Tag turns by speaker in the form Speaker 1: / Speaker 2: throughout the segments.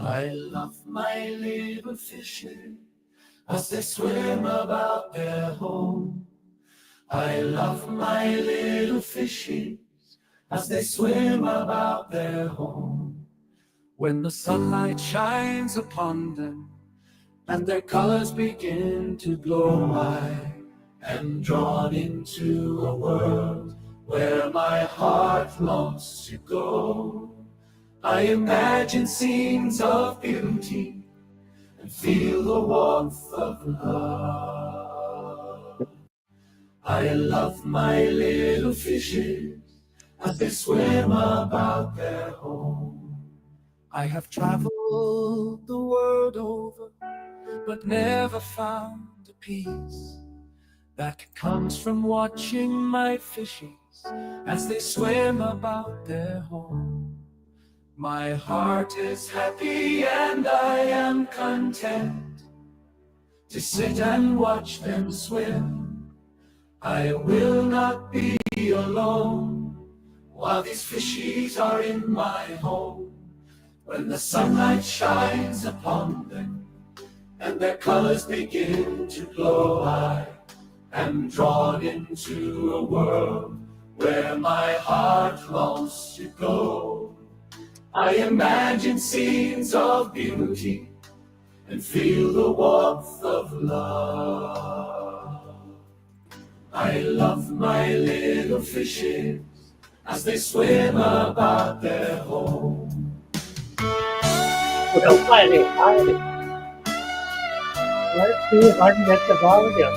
Speaker 1: I love my little fishes as they swim about their home. I love my little fishes as they swim about their home. When the sunlight shines upon them and their colors begin to glow, I am drawn into a world where my heart longs to go. I imagine scenes of beauty and feel the warmth of love. I love my little fishes as they swim about their home. I have traveled the world over, but never found a peace that comes from watching my fishes as they swim about their home. My heart is happy and I am content to sit and watch them swim. I will not be alone while these fishies are in my home. When the sunlight shines upon them and their colors begin to glow, I am drawn into a world where my heart longs to go. I imagine scenes of beauty and feel the warmth of love. I love my little fishes as they swim about their home.
Speaker 2: Well, Heidi. Let's see if I can get the volume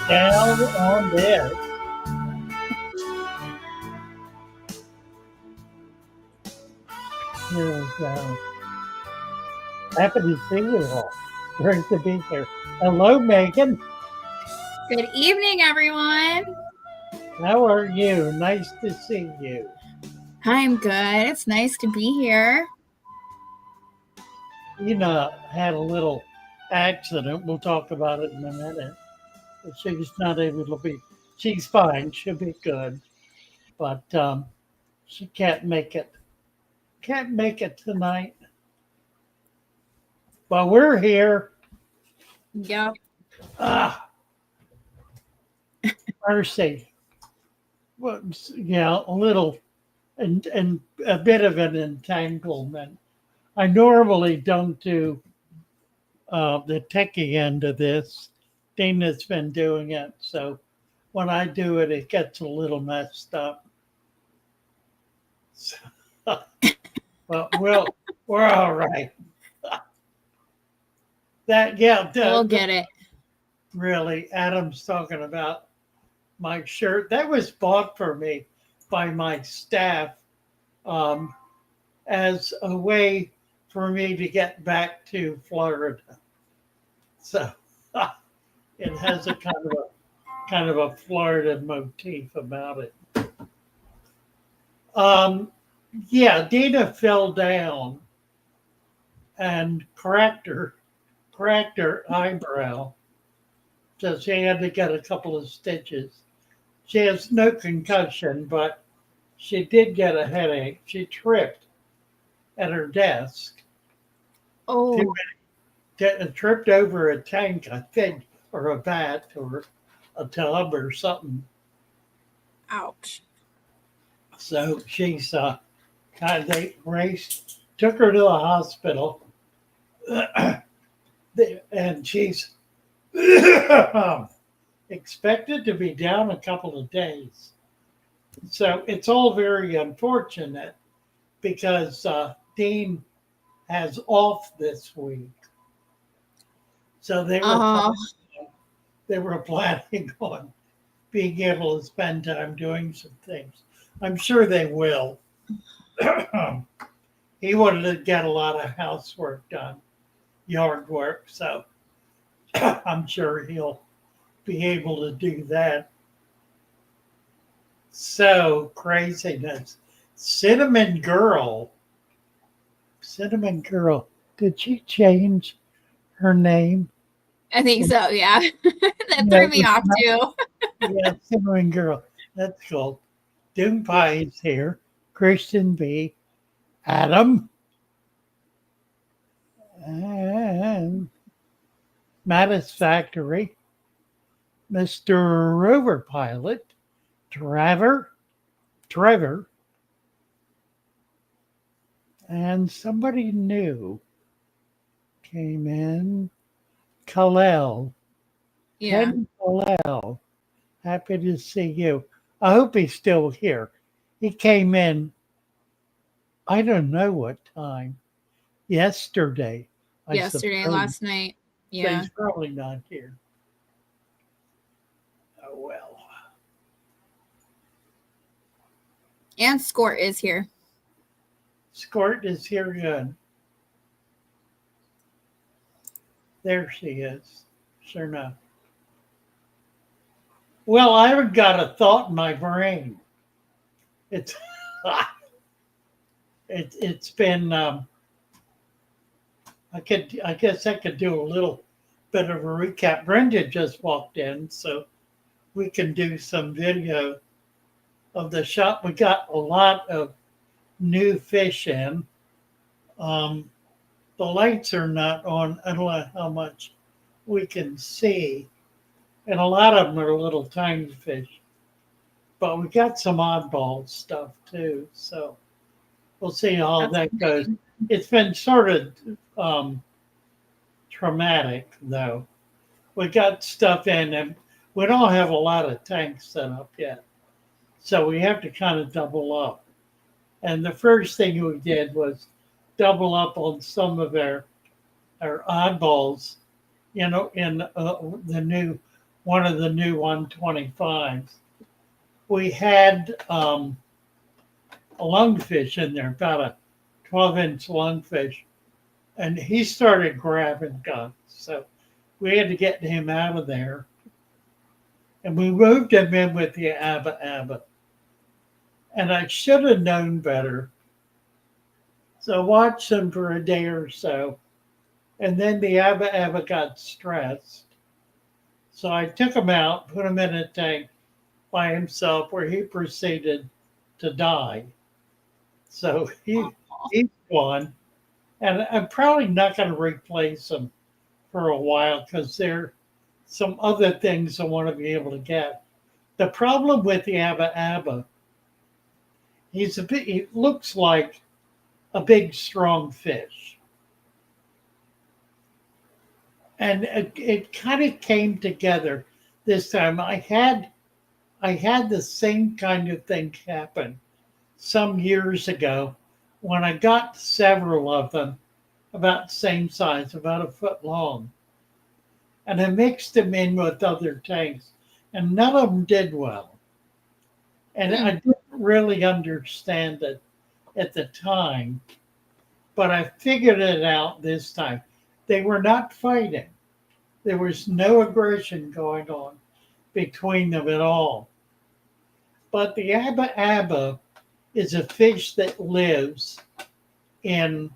Speaker 2: down on this. Here we go. Happy to see you all. Great to be here. Hello, Megan.
Speaker 3: Good evening, everyone.
Speaker 2: How are you? Nice to see you.
Speaker 3: I'm good. It's nice to be here.
Speaker 2: Dina had a little accident. We'll talk about it in a minute. But she's not able to be. She's fine. She'll be good. But she can't make it. Can't make it tonight. But we're here.
Speaker 3: Yep.
Speaker 2: Mercy. Well, yeah, a little and a bit of an entanglement. I normally don't do the techie end of this. Dina's been doing it, so when I do it, it gets a little messed up. So, but we're all right.
Speaker 3: We'll get it.
Speaker 2: Really, Adam's talking about my shirt that was bought for me by my staff as a way for me to get back to Florida. So it has a kind of a Florida motif about it. Yeah, Dina fell down and cracked her eyebrow. So she had to get a couple of stitches. She has no concussion, but she did get a headache. She tripped at her desk.
Speaker 3: Oh.
Speaker 2: Tripped over a tank, I think, or a vat or a tub or something.
Speaker 3: Ouch.
Speaker 2: So she's they took her to the hospital, and she's expected to be down a couple of days. So it's all very unfortunate because Dean has off this week. So they were planning on being able to spend time doing some things. I'm sure they will. He wanted to get a lot of housework done, yard work. So I'm sure he'll be able to do that. So craziness. Cinnamon Girl. Did she change her name?
Speaker 3: I think so, yeah. That threw me off too.
Speaker 2: Yeah, Cinnamon Girl. That's cool. Doom Pie is here. Christian B. Adam. And Mattis Factory, Mr. Rover Pilot, Trevor, and somebody new came in. Kalel,
Speaker 3: Yeah.
Speaker 2: Ken Kalel. Happy to see you. I hope he's still here. He came in, I don't know what time, yesterday, I
Speaker 3: Yesterday,
Speaker 2: suppose.
Speaker 3: last night.
Speaker 2: So
Speaker 3: Yeah.
Speaker 2: he's probably not here. Oh, well.
Speaker 3: And Scort is here.
Speaker 2: Scort is here good. There she is. Sure enough. Well, I've got a thought in my brain. It's it's been I guess I could do a little bit of a recap. Brenda just walked in, so we can do some video of the shop. We got a lot of new fish in. Um, the lights are not on. I don't know how much we can see, and a lot of them are little tiny fish. But we got some oddball stuff too, so we'll see how
Speaker 3: That's
Speaker 2: that goes.
Speaker 3: exciting.
Speaker 2: It's been sort of traumatic though. We got stuff in, and we don't have a lot of tanks set up yet, so we have to kind of double up. And the first thing we did was double up on some of our oddballs, you know, in the new one of the new 125s. We had a lungfish in there, about a 12-inch lungfish, and he started grabbing guns. So we had to get him out of there. And we moved him in with the Abba. And I should have known better. So I watched him for a day or so. And then the Abba got stressed. So I took him out, put him in a tank by himself where he proceeded to die. So he's gone. And I'm probably not going to replace him for a while because there are some other things I want to be able to get. The problem with the Abba, he looks like a big, strong fish. And it kind of came together this time. I had the same kind of thing happen some years ago when I got several of them about the same size, about a foot long. And I mixed them in with other tanks, and none of them did well. And I didn't really understand it at the time, but I figured it out this time. They were not fighting. There was no aggression going on between them at all. But the Abba is a fish that lives in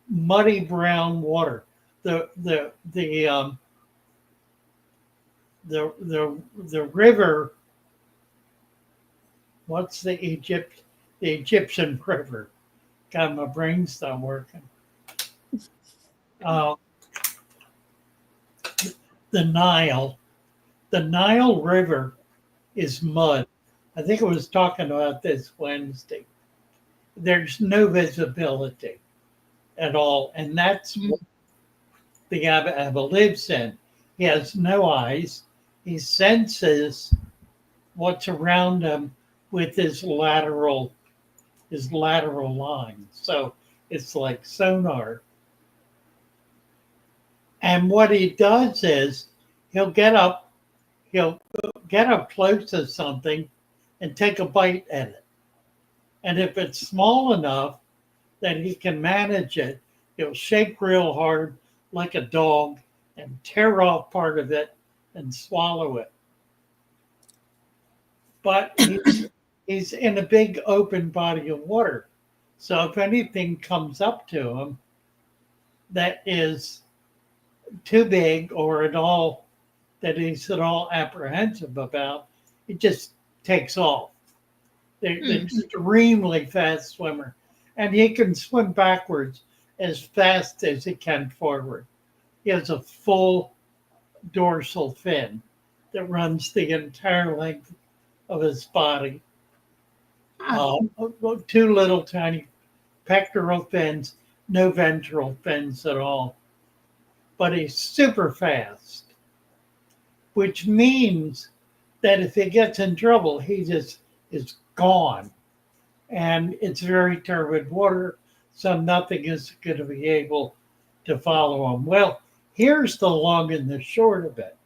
Speaker 2: muddy brown water. The river. What's the Egyptian river? God, my brain's not working. Uh, the Nile. The Nile River is mud. I think I was talking about this Wednesday. There's no visibility at all, and that's what the Abba lives in. He has no eyes. He senses what's around him with his lateral line. So it's like sonar. And what he does is he'll get up close to something and take a bite at it. And if it's small enough that he can manage it, he'll shake real hard like a dog and tear off part of it and swallow it. But he's in a big open body of water. So if anything comes up to him that is too big or at all that he's at all apprehensive about, it just takes off. They're extremely fast swimmer, and he can swim backwards as fast as he can forward. He has a full dorsal fin that runs the entire length of his body.
Speaker 3: Huh.
Speaker 2: Two little tiny pectoral fins, no ventral fins at all. But he's super fast, which means that if he gets in trouble, he just is gone. And it's very turbid water, so nothing is going to be able to follow him. Well, here's the long and the short of it.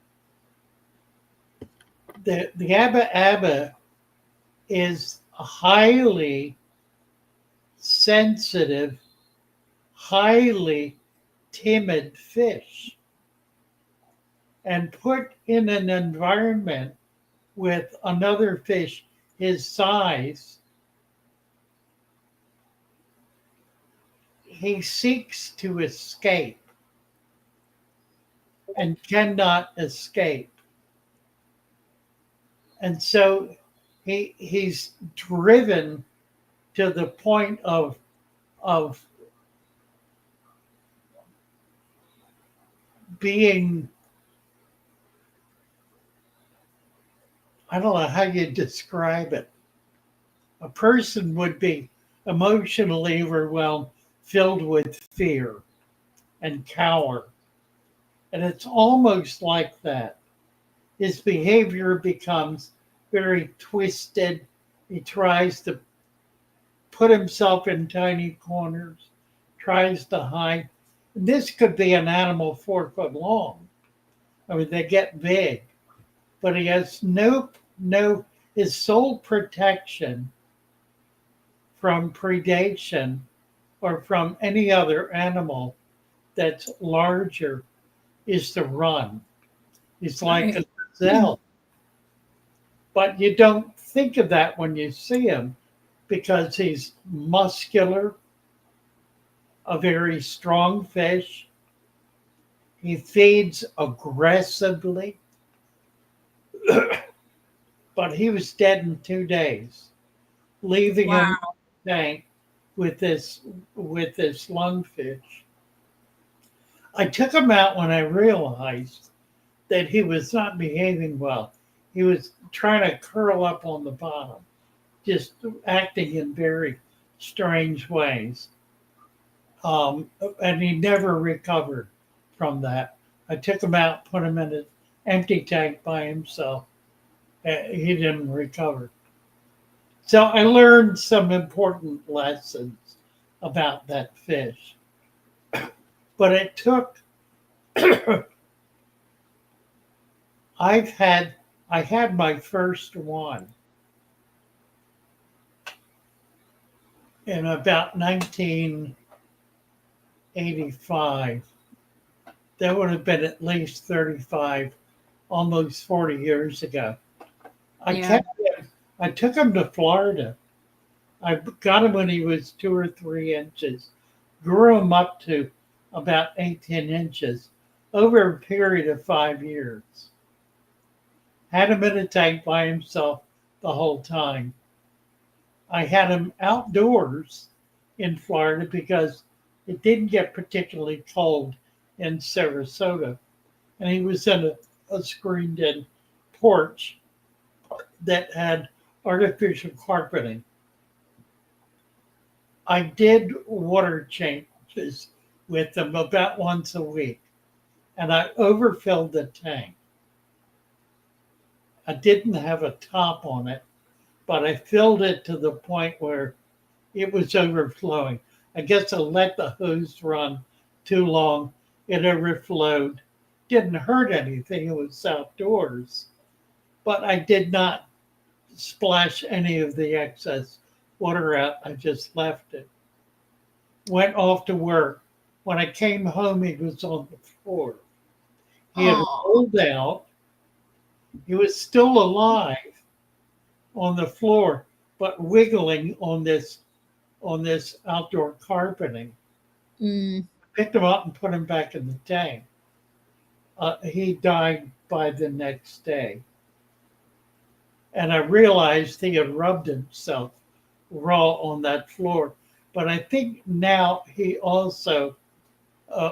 Speaker 2: The Abba Abba is a highly sensitive, highly timid fish. And put in an environment with another fish his size, he seeks to escape and cannot escape. And so he's driven to the point of being, I don't know how you describe it. A person would be emotionally overwhelmed, filled with fear and cower. And it's almost like that. His behavior becomes very twisted. He tries to put himself in tiny corners, tries to hide. This could be an animal 4 foot long. I mean, they get big, but he has no, his sole protection from predation or from any other animal that's larger is to run. He's like a gazelle. But you don't think of that when you see him because he's muscular, a very strong fish. He feeds aggressively. But he was dead in 2 days, leaving him in the tank with this lungfish. I took him out when I realized that he was not behaving well. He was trying to curl up on the bottom, just acting in very strange ways. And he never recovered from that. I took him out, put him in an empty tank by himself. He didn't recover. So I learned some important lessons about that fish. But it took, I had my first one in about 1985. That would have been at least 35, almost 40 years ago. I took him to Florida. I got him when he was 2 or 3 inches, grew him up to about 18 inches over a period of 5 years. Had him in a tank by himself the whole time. I had him outdoors in Florida because it didn't get particularly cold in Sarasota. And he was in a screened-in porch that had artificial carpeting. I did water changes with them about once a week, and I overfilled the tank. I didn't have a top on it, but I filled it to the point where it was overflowing. I guess I let the hose run too long. It overflowed. Didn't hurt anything. It was outdoors. But I did not splash any of the excess water out. I just left it. Went off to work. When I came home, he was on the floor. He had rolled out. He was still alive on the floor, but wiggling on this outdoor carpeting. Picked him up and put him back in the tank. He died by the next day. And I realized he had rubbed himself raw on that floor But I think now he also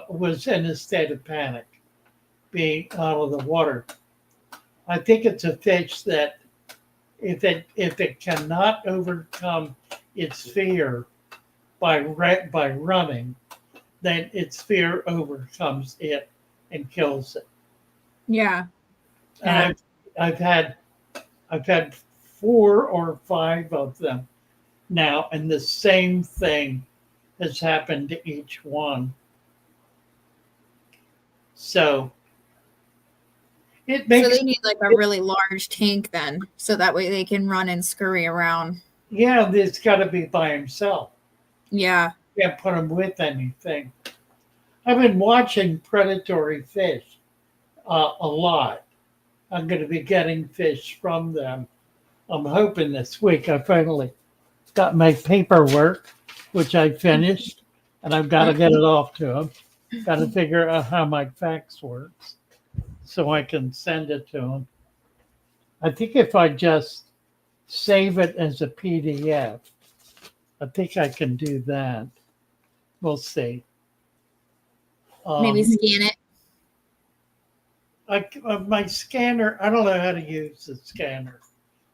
Speaker 2: was in a state of panic being out of the water. I think it's a fish that if it cannot overcome its fear by running, then its fear overcomes it and kills it.
Speaker 3: Yeah.
Speaker 2: And
Speaker 3: Yeah.
Speaker 2: I've had 4 or 5 of them now, and the same thing has happened to each one. So it
Speaker 3: So
Speaker 2: makes
Speaker 3: they need like a really large tank then, so that way they can run and scurry around.
Speaker 2: yeah, it's got to be by himself.
Speaker 3: Yeah.
Speaker 2: You can't put him with anything. I've been watching predatory fish a lot. I'm going to be getting fish from them. I'm hoping this week I finally got my paperwork, which I finished, and I've got to get it off to them. Got to figure out how my fax works so I can send it to them. I think if I just save it as a PDF, I think I can do that. We'll see.
Speaker 3: Maybe scan it.
Speaker 2: My scanner, I don't know how to use the scanner.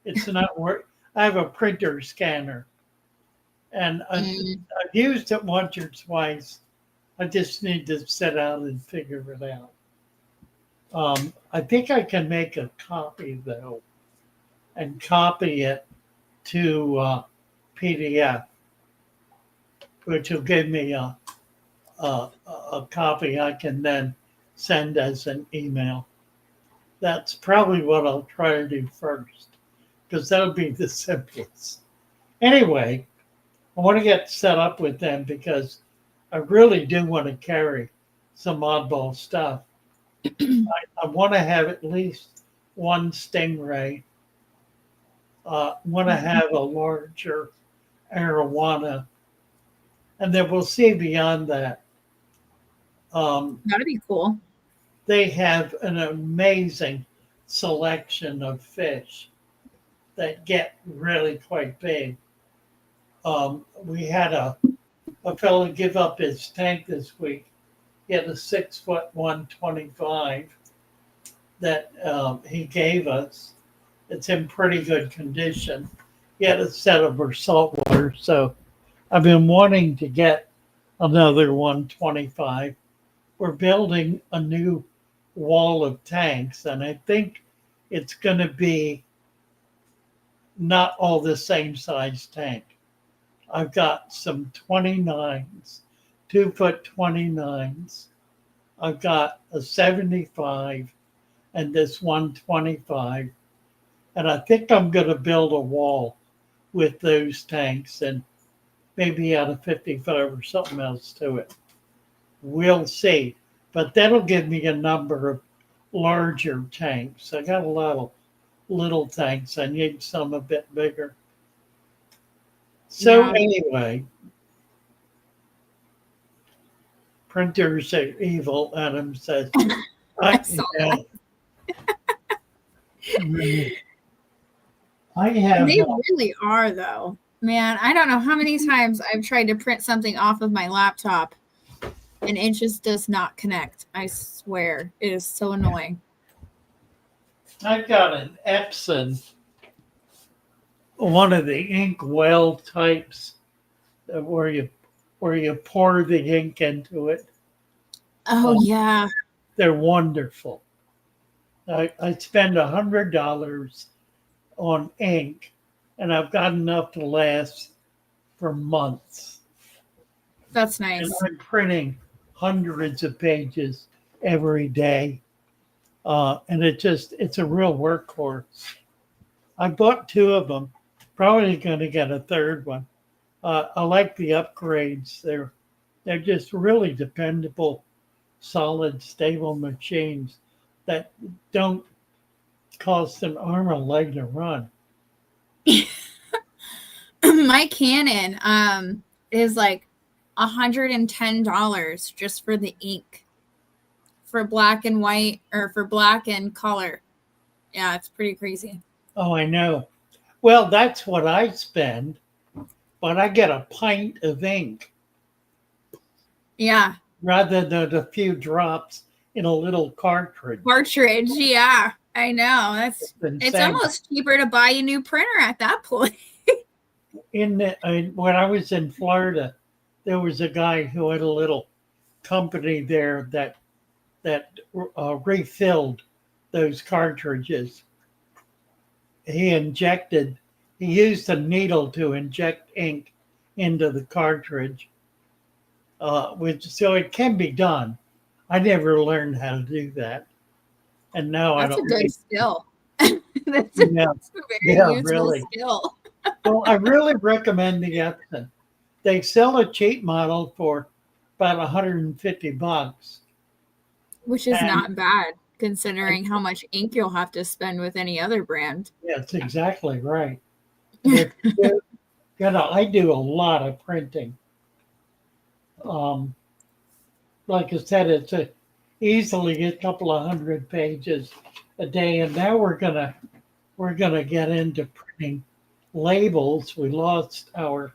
Speaker 2: It's not work. I have a printer scanner, and I've used it once or twice. I just need to sit down and figure it out. I think I can make a copy though, and copy it to PDF, which will give me a copy I can then send as an email. That's probably what I'll try to do first, because that'll be the simplest. Anyway, I want to get set up with them because I really do want to carry some oddball stuff. I want to have at least one stingray. Want to have a larger arowana, and then we'll see beyond that.
Speaker 3: That'd be cool.
Speaker 2: They have an amazing selection of fish that get really quite big. We had a fellow give up his tank this week. He had a 6 foot 125 that he gave us. It's in pretty good condition. He had a set over saltwater, so I've been wanting to get another 125. We're building a new wall of tanks, and I think it's going to be not all the same size tank. I've got some 29s, 2 foot 29s. I've got a 75 and this 125. And I think I'm going to build a wall with those tanks and maybe add a 55 or something else to it. We'll see. But that'll give me a number of larger tanks. I got a lot of little tanks. I need some a bit bigger. So anyway, printers are evil, Adam says. I have.
Speaker 3: They really are, though. Man, I don't know how many times I've tried to print something off of my laptop and it just does not connect. I swear. It is so annoying.
Speaker 2: I've got an Epson, one of the ink well types where you pour the ink into it.
Speaker 3: Oh, yeah.
Speaker 2: They're wonderful. I spend $100 on ink, and I've got enough to last for months.
Speaker 3: That's nice.
Speaker 2: And I'm printing hundreds of pages every day. And it's a real workhorse. I bought 2 of them, probably going to get a third one. I like the upgrades. They're just really dependable, solid, stable machines that don't cost an arm or a leg to run.
Speaker 3: My Canon is like $110 just for the ink, for black and white or for black and color. Yeah, it's pretty crazy.
Speaker 2: Oh, I know. Well, that's what I spend. but I get a pint of ink
Speaker 3: Yeah.
Speaker 2: rather than a few drops in a little cartridge.
Speaker 3: Cartridge. Yeah. I know. It's
Speaker 2: Insane.
Speaker 3: almost cheaper to buy a new printer at that point.
Speaker 2: When I was in Florida, there was a guy who had a little company there that refilled those cartridges. He used a needle to inject ink into the cartridge, so it can be done. I never learned how to do that, and now I
Speaker 3: That's a
Speaker 2: don't.
Speaker 3: good skill. That's
Speaker 2: Yeah,
Speaker 3: a very
Speaker 2: yeah,
Speaker 3: useful
Speaker 2: really.
Speaker 3: skill.
Speaker 2: Well, I really recommend the Epson. They sell a cheap model for about $150,
Speaker 3: Which is
Speaker 2: and
Speaker 3: not bad considering how much ink you'll have to spend with any other brand.
Speaker 2: that's exactly right. And if I do a lot of printing. Um, like I said, easily a couple of hundred pages a day, and now we're gonna get into printing labels. We lost our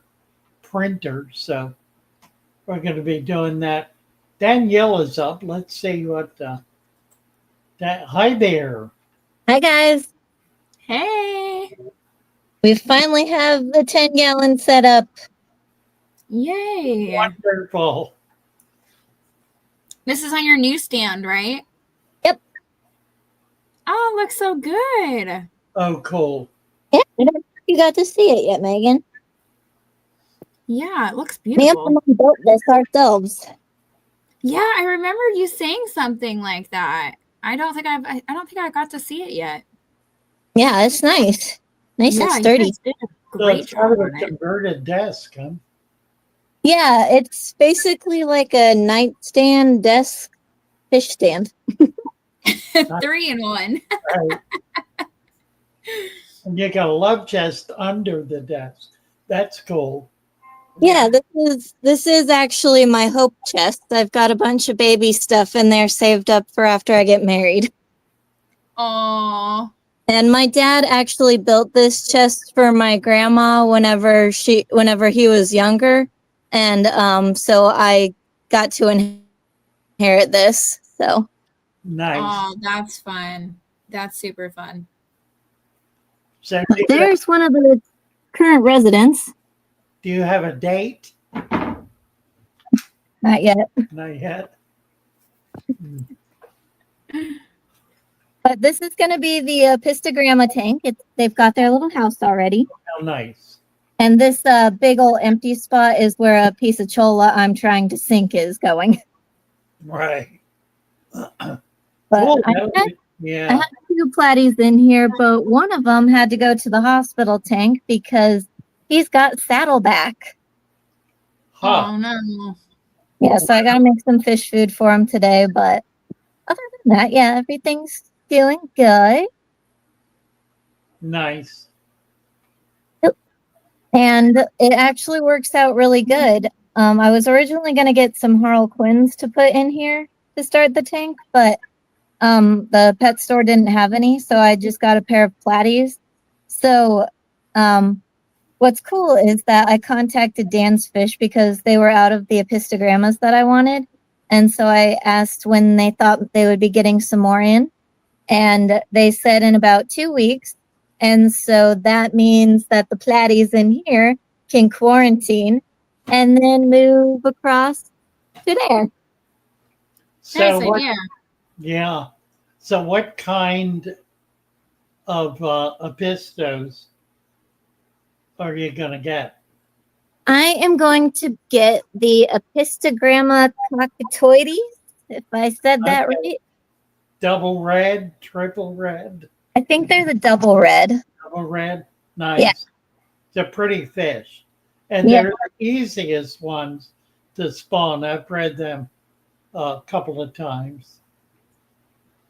Speaker 2: printer, so we're gonna be doing that. Danielle is up. Let's see what. Hi there.
Speaker 4: Hi guys.
Speaker 3: Hey.
Speaker 4: We finally have the 10-gallon set up.
Speaker 3: Yay.
Speaker 2: Wonderful.
Speaker 3: This is on your newsstand, right?
Speaker 4: Yep.
Speaker 3: Oh, it looks so good.
Speaker 2: Oh, cool.
Speaker 4: Yeah, I don't know if you got to see it yet, Megan.
Speaker 3: Yeah, it looks
Speaker 4: Me and
Speaker 3: beautiful.
Speaker 4: my mom built this ourselves.
Speaker 3: Yeah, I remember you saying something like that. I don't think I got to see it yet.
Speaker 4: Yeah, it's nice. Nice and
Speaker 3: Yeah, you
Speaker 4: sturdy.
Speaker 3: guys did a
Speaker 2: So
Speaker 3: great
Speaker 2: it's kind
Speaker 3: job
Speaker 2: of
Speaker 3: on
Speaker 2: a
Speaker 3: it.
Speaker 2: converted desk, huh?
Speaker 4: Yeah, it's basically like a nightstand desk fish stand.
Speaker 3: 3 in 1.
Speaker 2: Right. And you got a love chest under the desk. That's cool.
Speaker 4: Yeah, this is actually my hope chest. I've got a bunch of baby stuff in there saved up for after I get married.
Speaker 3: Aw.
Speaker 4: And my dad actually built this chest for my grandma whenever he was younger. And so I got to inherit this. So
Speaker 2: Nice.
Speaker 3: Oh, that's fun. That's super fun.
Speaker 2: So
Speaker 4: there's one of the current residents.
Speaker 2: do you have a date?
Speaker 4: Not yet.
Speaker 2: Not yet.
Speaker 4: But this is going to be the Pistogramma tank. They've got their little house already.
Speaker 2: How nice.
Speaker 4: And this big old empty spot is where a piece of cholla I'm trying to sink is going.
Speaker 2: Right.
Speaker 4: But
Speaker 2: Cool.
Speaker 4: I
Speaker 2: I
Speaker 4: had 2 platies in here, but one of them had to go to the hospital tank because he's got saddleback.
Speaker 2: Huh.
Speaker 3: Oh no.
Speaker 4: Yeah, so I got to make some fish food for him today. But other than that, yeah, everything's feeling good.
Speaker 2: Nice.
Speaker 4: And it actually works out really good. I was originally going to get some Harlequins to put in here to start the tank, but the pet store didn't have any, so I just got a pair of platies. So what's cool is that I contacted Dan's Fish because they were out of the Epistogrammas that I wanted. And so I asked when they thought they would be getting some more in. And they said in about 2 weeks. And so that means that the platies in here can quarantine and then move across to there.
Speaker 2: So
Speaker 3: Nice
Speaker 2: what?
Speaker 3: idea.
Speaker 2: Yeah. So what kind of apistos are you gonna get?
Speaker 4: I am going to get the Epistogramma cockatoides, if I said that
Speaker 2: Okay.
Speaker 4: right.
Speaker 2: Double red, triple red,
Speaker 4: I think they're the double red.
Speaker 2: double red. Nice.
Speaker 4: Yeah.
Speaker 2: It's a pretty fish. And
Speaker 4: Yeah.
Speaker 2: they're the easiest ones to spawn. I've bred them a couple of times.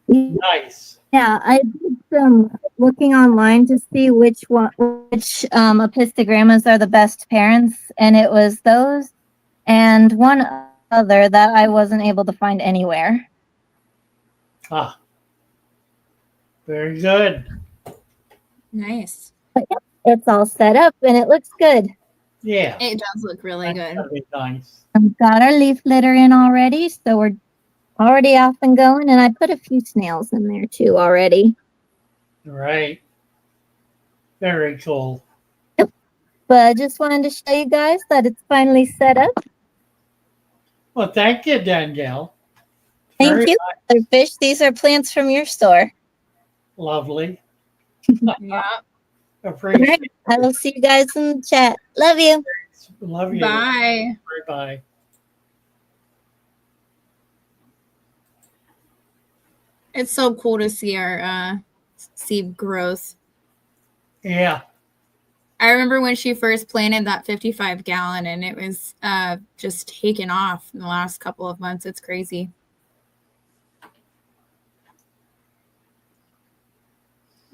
Speaker 2: Nice.
Speaker 4: Yeah, I did some looking online to see which Epistogrammas are the best parents, and it was those and one other that I wasn't able to find anywhere.
Speaker 2: Ah, very good.
Speaker 3: Nice.
Speaker 4: It's all set up and it looks good.
Speaker 2: Yeah,
Speaker 3: It does look really
Speaker 2: that's
Speaker 3: good.
Speaker 2: gonna be nice.
Speaker 4: We've got our leaf litter in already, so we're already off and going. And I put a few snails in there too already.
Speaker 2: Right. Very cool.
Speaker 4: But I just wanted to show you guys that it's finally set up.
Speaker 2: Well, thank you, Danielle.
Speaker 4: Thank
Speaker 2: Very
Speaker 4: you. They're fish. These are plants from your store.
Speaker 2: lovely.
Speaker 3: Yeah.
Speaker 4: All right.
Speaker 2: Appreciate
Speaker 4: I will see you guys in the chat. Love you.
Speaker 2: it. Love you.
Speaker 3: Bye.
Speaker 2: Bye.
Speaker 3: It's so cool to see our seed growth.
Speaker 2: Yeah.
Speaker 3: I remember when she first planted that 55-gallon and it was just taken off in the last couple of months. It's crazy.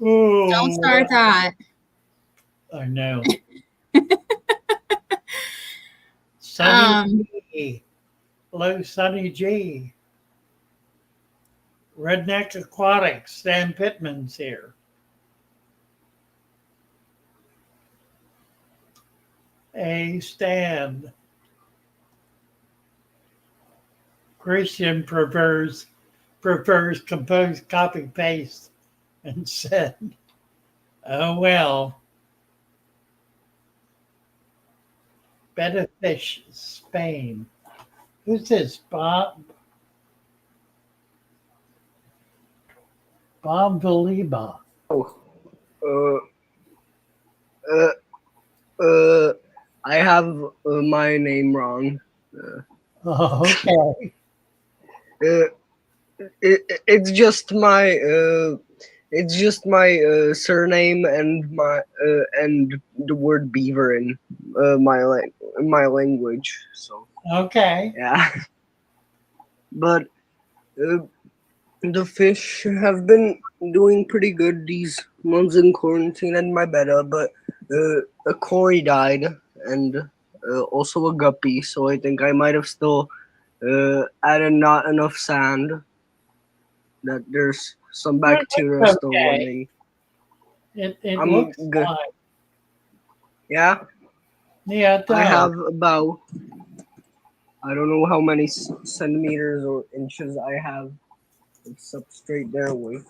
Speaker 2: Oh,
Speaker 3: Don't start that.
Speaker 2: I know. Sunny G. Hello, Sunny G. Redneck Aquatics. Stan Pittman's here. Hey, Stan. Christian prefers composed copy paste and said, "Oh well." Better Fish, Spain. Who's this? Bob Valiba.
Speaker 5: Oh, uh, uh, I have my name wrong.
Speaker 2: Oh, okay.
Speaker 5: It's just my surname and the word beaver in my language. So
Speaker 2: Okay.
Speaker 5: yeah, but the fish have been doing pretty good these months in quarantine and my betta, but a Cory died and also a guppy, so I think I might have still added not enough sand, that there's some
Speaker 2: Well, it
Speaker 5: bacteria
Speaker 2: looks
Speaker 5: still
Speaker 2: okay.
Speaker 5: running.
Speaker 2: It
Speaker 5: I'm
Speaker 2: looks
Speaker 5: good.
Speaker 2: fine.
Speaker 5: Yeah,
Speaker 2: Yeah, it does.
Speaker 5: I have about, I don't know how many centimeters or inches I have of substrate there with.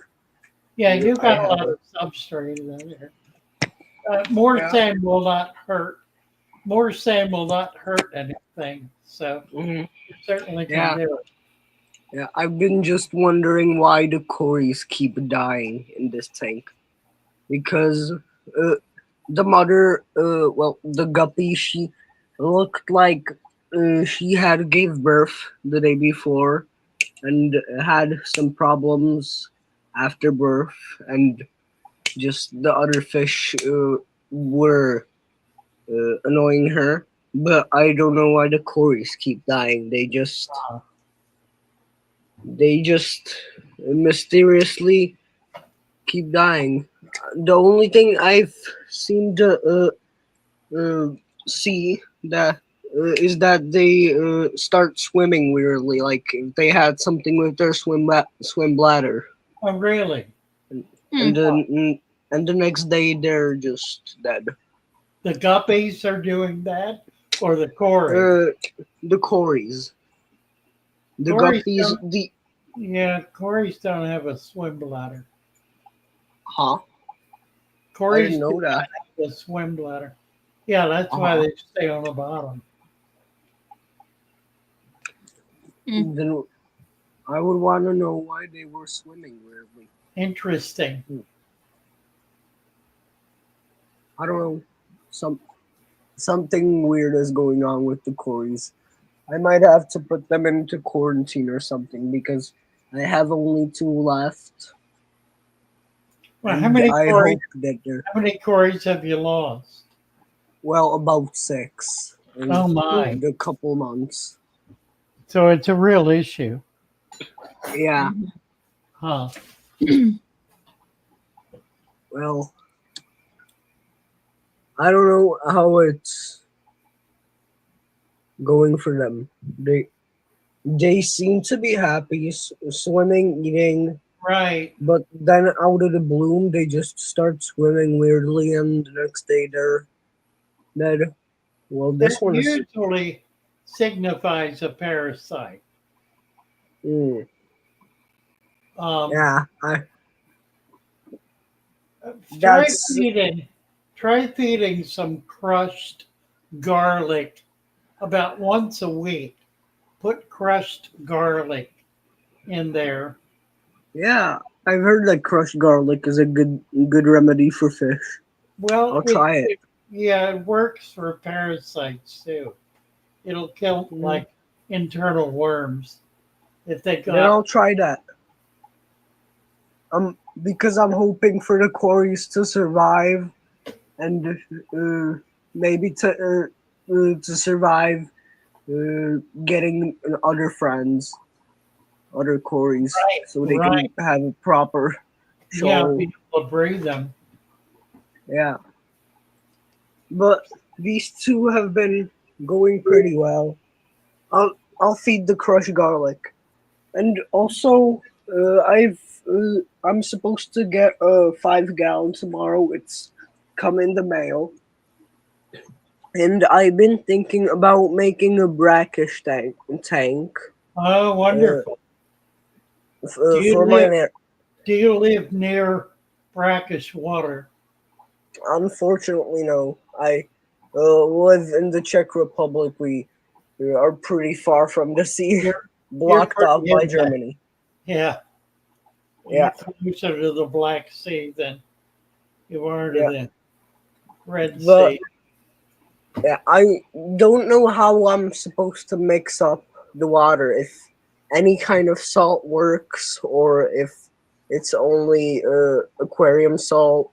Speaker 2: Yeah, you
Speaker 5: I
Speaker 2: got a
Speaker 5: have
Speaker 2: lot
Speaker 5: a,
Speaker 2: of substrate in there. More
Speaker 5: yeah.
Speaker 2: sand will not hurt. More sand will not hurt anything. So
Speaker 5: Mhm.
Speaker 2: you certainly can
Speaker 5: Yeah.
Speaker 2: do it.
Speaker 5: Yeah, I've been just wondering why the Corys keep dying in this tank. Because the mother, well, the guppy, she looked like she had gave birth the day before and had some problems after birth, and just the other fish were annoying her. But I don't know why the Corys keep dying. They just mysteriously keep dying. The only thing I've seemed to see that is that they start swimming weirdly, like if they had something with their swim bladder,
Speaker 2: Oh, really?
Speaker 5: and then and the next day they're just dead.
Speaker 2: The guppies are doing that, or the Cory?
Speaker 5: The Corys, the
Speaker 2: Corys
Speaker 5: guppies,
Speaker 2: don't. Yeah, Corys don't have a swim bladder.
Speaker 5: huh? I
Speaker 2: Corys
Speaker 5: didn't
Speaker 2: do
Speaker 5: know
Speaker 2: not
Speaker 5: that.
Speaker 2: have a swim bladder. Yeah, that's why
Speaker 5: Uh-huh.
Speaker 2: they stay on the bottom.
Speaker 5: Then I would want to know why they were swimming weirdly.
Speaker 2: Interesting.
Speaker 5: I don't know. Something weird is going on with the Corys. I might have to put them into quarantine or something because I have only 2 left.
Speaker 2: Well,
Speaker 5: And
Speaker 2: how many
Speaker 5: I
Speaker 2: Corys?
Speaker 5: hope that they're,
Speaker 2: How many Corys have you lost?
Speaker 5: well, about 6
Speaker 2: Oh
Speaker 5: in
Speaker 2: my!
Speaker 5: a couple months.
Speaker 2: So it's a real issue,
Speaker 5: Yeah,
Speaker 2: huh?
Speaker 5: well, I don't know how it's going for them. They seem to be happy swimming, eating,
Speaker 2: Right.
Speaker 5: but then out of the bloom, they just start swimming weirdly, and the next day they're dead. Well,
Speaker 2: That
Speaker 5: this one is.
Speaker 2: usually signifies a parasite.
Speaker 5: Mm,
Speaker 2: Um,
Speaker 5: yeah,
Speaker 2: try
Speaker 5: that's
Speaker 2: feeding some crushed garlic about once a week. Put crushed garlic in there.
Speaker 5: yeah. I've heard that crushed garlic is a good remedy for fish.
Speaker 2: Well,
Speaker 5: I'll try it.
Speaker 2: yeah, it works for parasites too. It'll kill
Speaker 5: Mm,
Speaker 2: like internal worms if they
Speaker 5: then
Speaker 2: got
Speaker 5: I'll try that. Because I'm hoping for the quarries to survive and maybe to survive getting other friends, other quarries,
Speaker 2: right,
Speaker 5: so they
Speaker 2: right.
Speaker 5: can have a proper
Speaker 2: Yeah,
Speaker 5: show.
Speaker 2: be able to breathe them.
Speaker 5: Yeah, but these two have been going pretty well. I'll feed the crushed garlic, and also I'm supposed to get a 5 gallon tomorrow. It's come in the mail, and I've been thinking about making a brackish tank
Speaker 2: Oh,
Speaker 5: uh,
Speaker 2: wonderful. Do you
Speaker 5: for my
Speaker 2: live do you live near brackish water?
Speaker 5: Unfortunately, no. I live in the Czech Republic. We are pretty far from the sea,
Speaker 2: You're you're
Speaker 5: blocked off
Speaker 2: pretty
Speaker 5: by
Speaker 2: in that.
Speaker 5: Germany.
Speaker 2: Yeah.
Speaker 5: Yeah,
Speaker 2: You're closer to the Black Sea than you are to
Speaker 5: yeah.
Speaker 2: the Red
Speaker 5: But
Speaker 2: Sea.
Speaker 5: yeah, I don't know how I'm supposed to mix up the water. If any kind of salt works, or if it's only aquarium salt,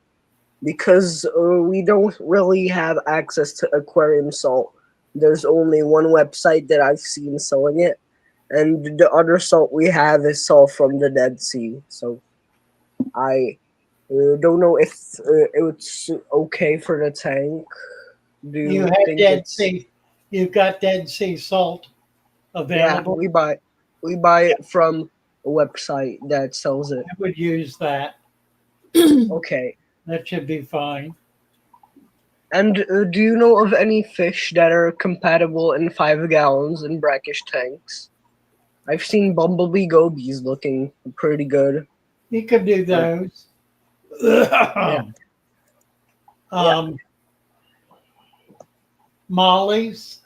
Speaker 5: because we don't really have access to aquarium salt. There's only one website that I've seen selling it, and the other salt we have is salt from the Dead Sea. So I don't know if it's okay for the tank. Do
Speaker 2: You
Speaker 5: you
Speaker 2: have
Speaker 5: think
Speaker 2: Dead
Speaker 5: it's?
Speaker 2: Sea. You've got Dead Sea salt
Speaker 5: Yeah,
Speaker 2: available.
Speaker 5: we buy it from a website that sells it.
Speaker 2: I would use that.
Speaker 5: Okay.
Speaker 2: That should be fine.
Speaker 5: And do you know of any fish that are compatible in 5 gallons in brackish tanks? I've seen bumblebee gobies looking pretty good.
Speaker 2: You could do
Speaker 5: Like,
Speaker 2: those.
Speaker 5: yeah, yeah,
Speaker 2: um, mollies.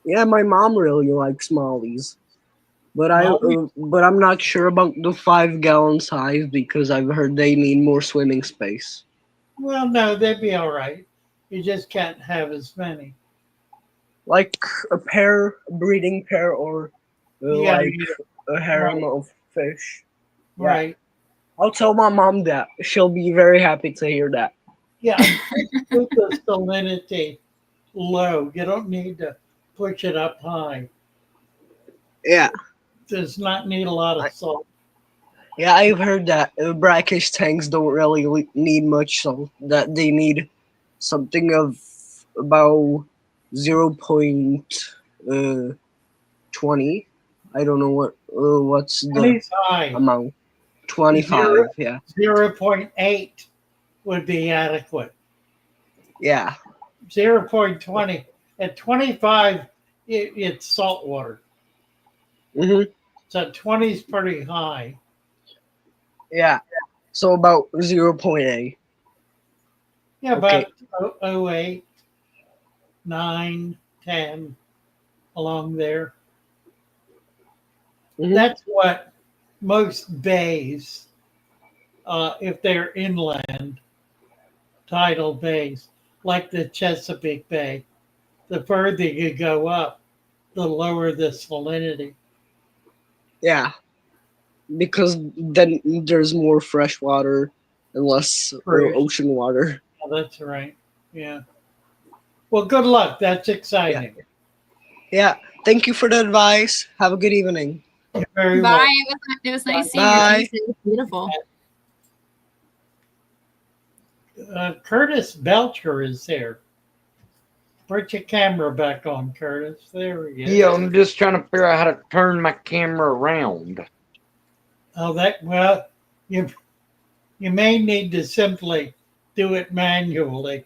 Speaker 5: yeah. My mom really likes mollies,
Speaker 2: Molly.
Speaker 5: but I'm not sure about the 5 gallon size because I've heard they need more swimming space.
Speaker 2: Well, no, they'd be all right. You just can't have as many.
Speaker 5: Like a breeding pair, or
Speaker 2: You got to
Speaker 5: like
Speaker 2: get it
Speaker 5: a harem
Speaker 2: right.
Speaker 5: of fish. Yeah,
Speaker 2: Right.
Speaker 5: I'll tell my mom that. She'll be very happy to hear that.
Speaker 2: Yeah. And keep the salinity low. You don't need to push it up high.
Speaker 5: Yeah,
Speaker 2: Does not need a lot of
Speaker 5: I,
Speaker 2: salt.
Speaker 5: yeah, I've heard that brackish tanks don't really need much salt. That they need something of about 0.20. I don't know what's
Speaker 2: And
Speaker 5: the
Speaker 2: it's high.
Speaker 5: amount.
Speaker 2: Zero,
Speaker 5: 25. Yeah,
Speaker 2: 0.8 would be adequate.
Speaker 5: yeah.
Speaker 2: 0.20. At 25, it's salt water.
Speaker 5: Mhm.
Speaker 2: So 20 is pretty high.
Speaker 5: Yeah. So about 0.8.
Speaker 2: Yeah,
Speaker 5: Okay.
Speaker 2: about oh 08, 9, 10, along there.
Speaker 5: Mhm.
Speaker 2: That's what most bays, if they're inland, tidal bays, like the Chesapeake Bay, the further you go up, the lower the salinity.
Speaker 5: Yeah. Because then there's more fresh water and less
Speaker 2: Fresh.
Speaker 5: ocean water.
Speaker 2: Oh, that's right. Yeah. Well, good luck. That's
Speaker 5: Yeah.
Speaker 2: exciting.
Speaker 5: Yeah. Thank you for the advice. Have a good evening.
Speaker 2: You're very
Speaker 3: Bye.
Speaker 2: welcome.
Speaker 3: It was nice seeing your
Speaker 5: Bye.
Speaker 3: faces. Beautiful.
Speaker 2: Curtis Belcher is here. Put your camera back on, Curtis. There we go.
Speaker 6: Yeah, I'm just trying to figure out how to turn my camera around.
Speaker 2: Oh, well, you may need to simply do it manually.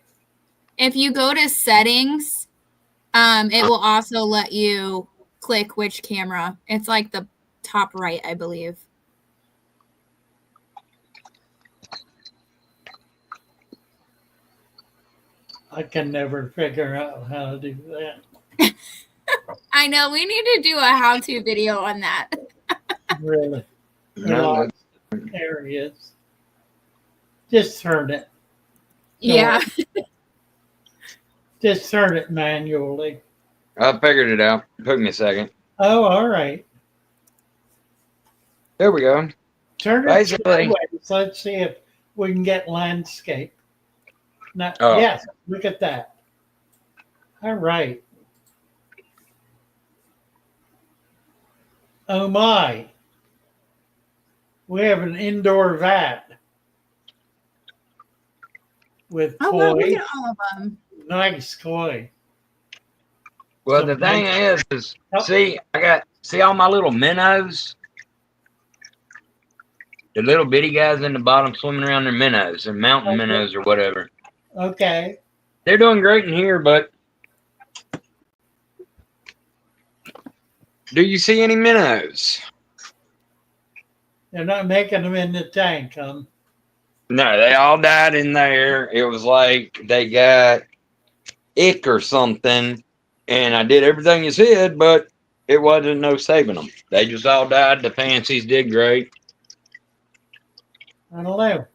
Speaker 3: If you go to settings, it will also let you click which camera. It's like the top right, I believe.
Speaker 2: I can never figure out how to do that.
Speaker 3: I know we need to do a how-to video on that.
Speaker 2: Really.
Speaker 6: No,
Speaker 2: There he is. Just turn it.
Speaker 3: Yeah.
Speaker 2: Just turn it manually.
Speaker 6: I figured it out. It took me a second.
Speaker 2: Oh, all right.
Speaker 6: There we go.
Speaker 2: Turn it
Speaker 6: Basically.
Speaker 2: sideways. Let's see if we can get landscape. Now,
Speaker 6: Oh.
Speaker 2: yes, look at that. All right. Oh my. We have an indoor vat with
Speaker 3: Oh, wow, look
Speaker 2: koi.
Speaker 3: at all of them.
Speaker 2: Nice koi.
Speaker 6: Well,
Speaker 2: Some
Speaker 6: the thing
Speaker 2: nice-
Speaker 6: is,
Speaker 2: Oh.
Speaker 6: see all my little minnows? The little bitty guys in the bottom swimming around their minnows, or mountain
Speaker 2: Okay.
Speaker 6: minnows or whatever.
Speaker 2: Okay.
Speaker 6: They're doing great in here, but do you see any minnows?
Speaker 2: They're not making them in the tank, huh?
Speaker 6: No, they all died in there. It was like they got ick or something, and I did everything you said, but it wasn't no saving them. They just all died. The fancies did great.
Speaker 2: I don't know.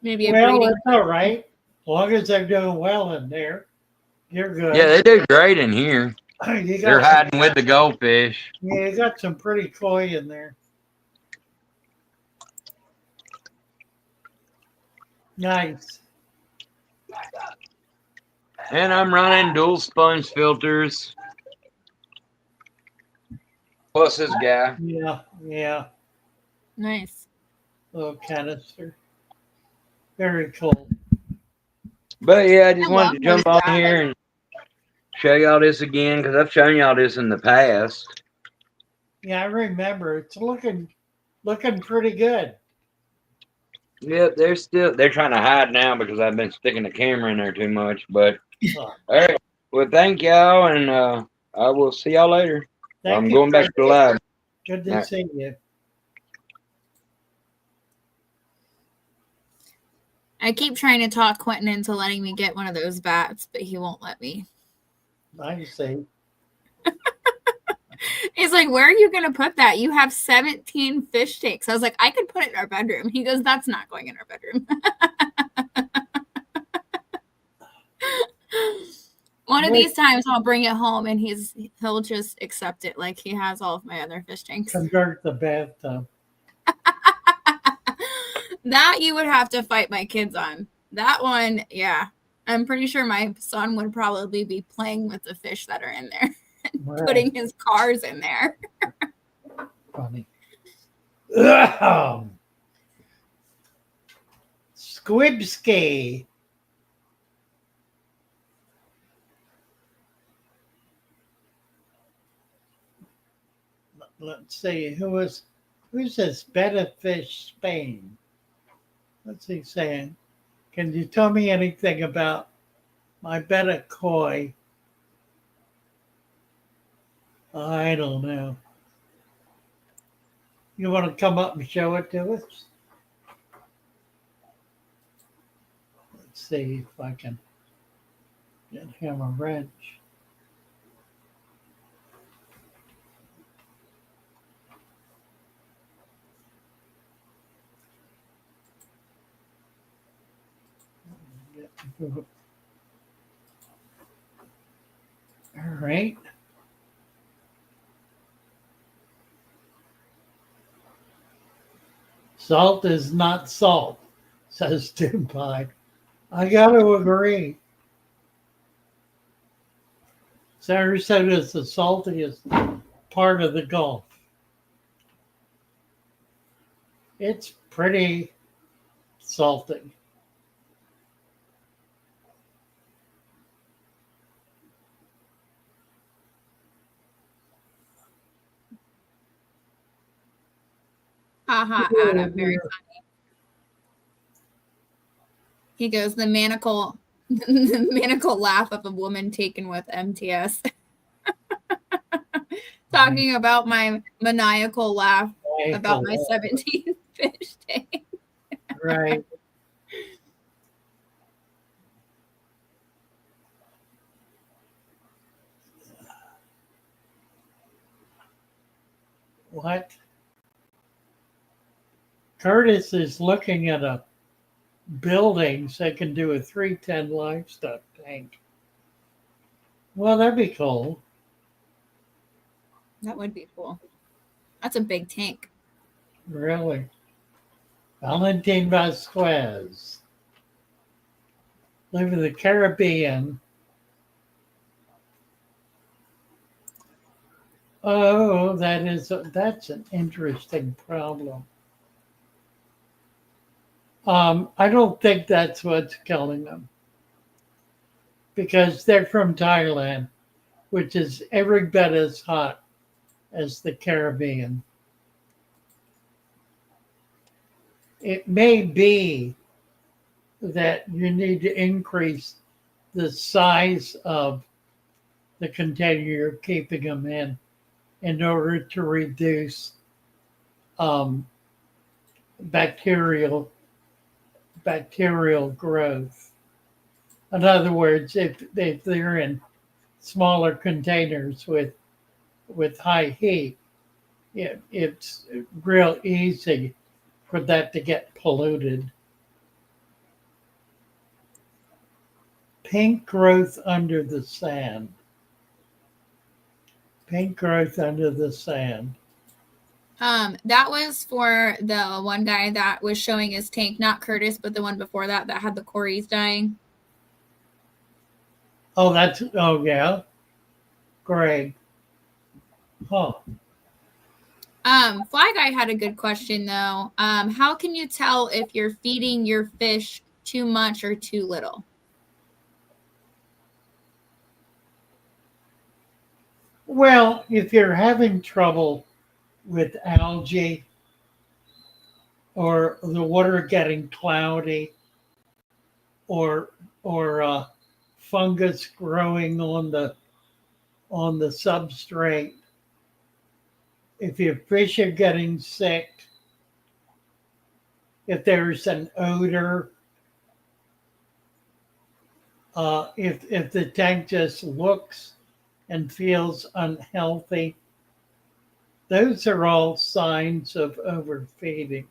Speaker 3: Maybe a
Speaker 2: Well,
Speaker 3: breeding.
Speaker 2: it's all right. As long as they're doing well in there, you're good.
Speaker 6: Yeah, they do great in here.
Speaker 2: You
Speaker 6: They're
Speaker 2: got,
Speaker 6: hiding with the goldfish.
Speaker 2: yeah, you got some pretty koi in there. Nice.
Speaker 6: And I'm running dual sponge filters. Plus this guy.
Speaker 2: Yeah, yeah.
Speaker 3: Nice.
Speaker 2: Little canister. Very cool.
Speaker 6: But yeah, I just
Speaker 3: I
Speaker 6: wanted
Speaker 3: love
Speaker 6: to jump
Speaker 3: those
Speaker 6: on
Speaker 3: guys.
Speaker 6: here and show y'all this again because I've shown y'all this in the past.
Speaker 2: Yeah, I remember. It's looking pretty good.
Speaker 6: Yep, they're trying to hide now because I've been sticking the camera in there too much. But
Speaker 2: Oh,
Speaker 6: all right, well, thank y'all, and I will see y'all later.
Speaker 2: thank
Speaker 6: I'm
Speaker 2: you,
Speaker 6: going back to the
Speaker 2: Chris.
Speaker 6: lab.
Speaker 2: Good to
Speaker 6: All right.
Speaker 2: see you.
Speaker 3: I keep trying to talk Quentin into letting me get one of those bats, but he won't let me.
Speaker 2: I see.
Speaker 3: He's like, where are you going to put that? You have 17 fish tanks. I was like, I could put it in our bedroom. He goes, that's not going in our bedroom. One of these times I'll bring it home and he'll just accept it like he has all of my other fish tanks.
Speaker 2: Convert the bathtub.
Speaker 3: That you would have to fight my kids on. That one, yeah. I'm pretty sure my son would probably be playing with the fish that are in there.
Speaker 2: Right.
Speaker 3: Putting his cars in there.
Speaker 2: Funny. Squibsky. Let's see, who's this Better Fish Spain? What's he saying? Can you tell me anything about my better koi? I don't know. You want to come up and show it to us? Let's see if I can get him a wrench. All right. Salt is not salt, says Tim Pie. I got to agree. Sarasota is the saltiest part of the Gulf. It's pretty salty.
Speaker 3: Haha, Adam, very funny. He goes, the manacle The maniacal laugh of a woman taken with MTS. Talking about my maniacal laugh about my 17 fish tank.
Speaker 2: Right. What? Curtis is looking at a building so they can do a 310 livestock tank. Well, that'd be cool.
Speaker 3: That would be cool. That's a big tank.
Speaker 2: Really. Valentin Vasquez. Live in the Caribbean. Oh, that's an interesting problem. I don't think that's what's killing them because they're from Thailand, which is every bit as hot as the Caribbean. It may be that you need to increase the size of the container you're keeping them in order to reduce bacterial growth. In other words, if they're in smaller containers with high heat, it's real easy for that to get polluted. Pink growth under the sand. Pink growth under the sand.
Speaker 3: That was for the one guy that was showing his tank, not Curtis, but the one before that had the cories dying.
Speaker 2: Oh, yeah. Greg. Huh.
Speaker 3: Fly Guy had a good question though. How can you tell if you're feeding your fish too much or too little?
Speaker 2: Well, if you're having trouble with algae or the water getting cloudy or fungus growing on the substrate, if your fish are getting sick, if there's an odor, if the tank just looks and feels unhealthy, those are all signs of overfeeding.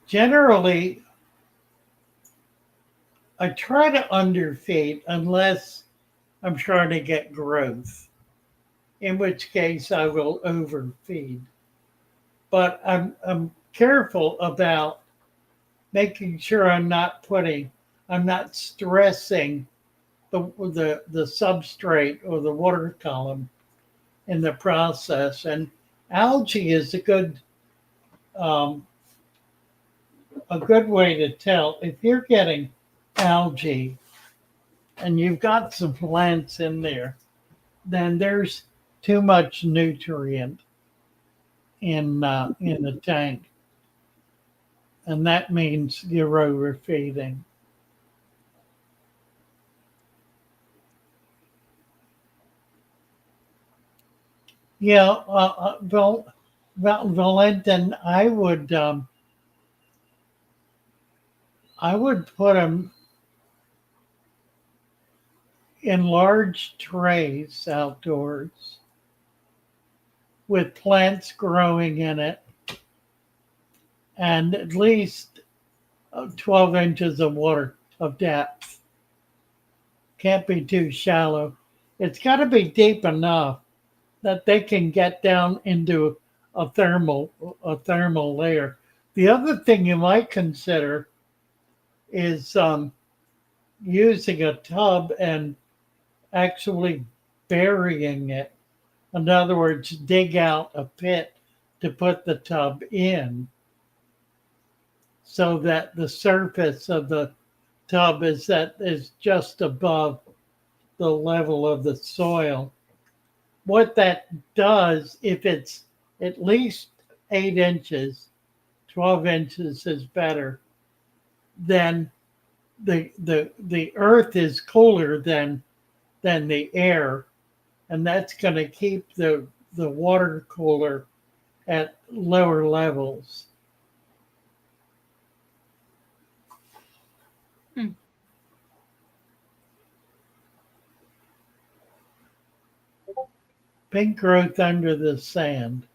Speaker 2: Generally, I try to underfeed unless I'm trying to get growth, in which case I will overfeed. But I'm careful about making sure I'm not stressing the substrate or the water column in the process. And algae is a good way to tell if you're getting algae and you've got some plants in there, then there's too much nutrient in the tank, and that means you're overfeeding. Yeah, Valentin, I would put them in large trays outdoors with plants growing in it and at least 12 inches of water of depth. Can't be too shallow. It's got to be deep enough that they can get down into a thermal layer. The other thing you might consider is using a tub and actually burying it. In other words, dig out a pit to put the tub in so that the surface of the tub is just above the level of the soil. What that does, if it's at least 8 inches, 12 inches is better. then the earth is cooler than the air, and that's going to keep the water cooler at lower levels.
Speaker 3: Hmm.
Speaker 2: Pink growth under the sand.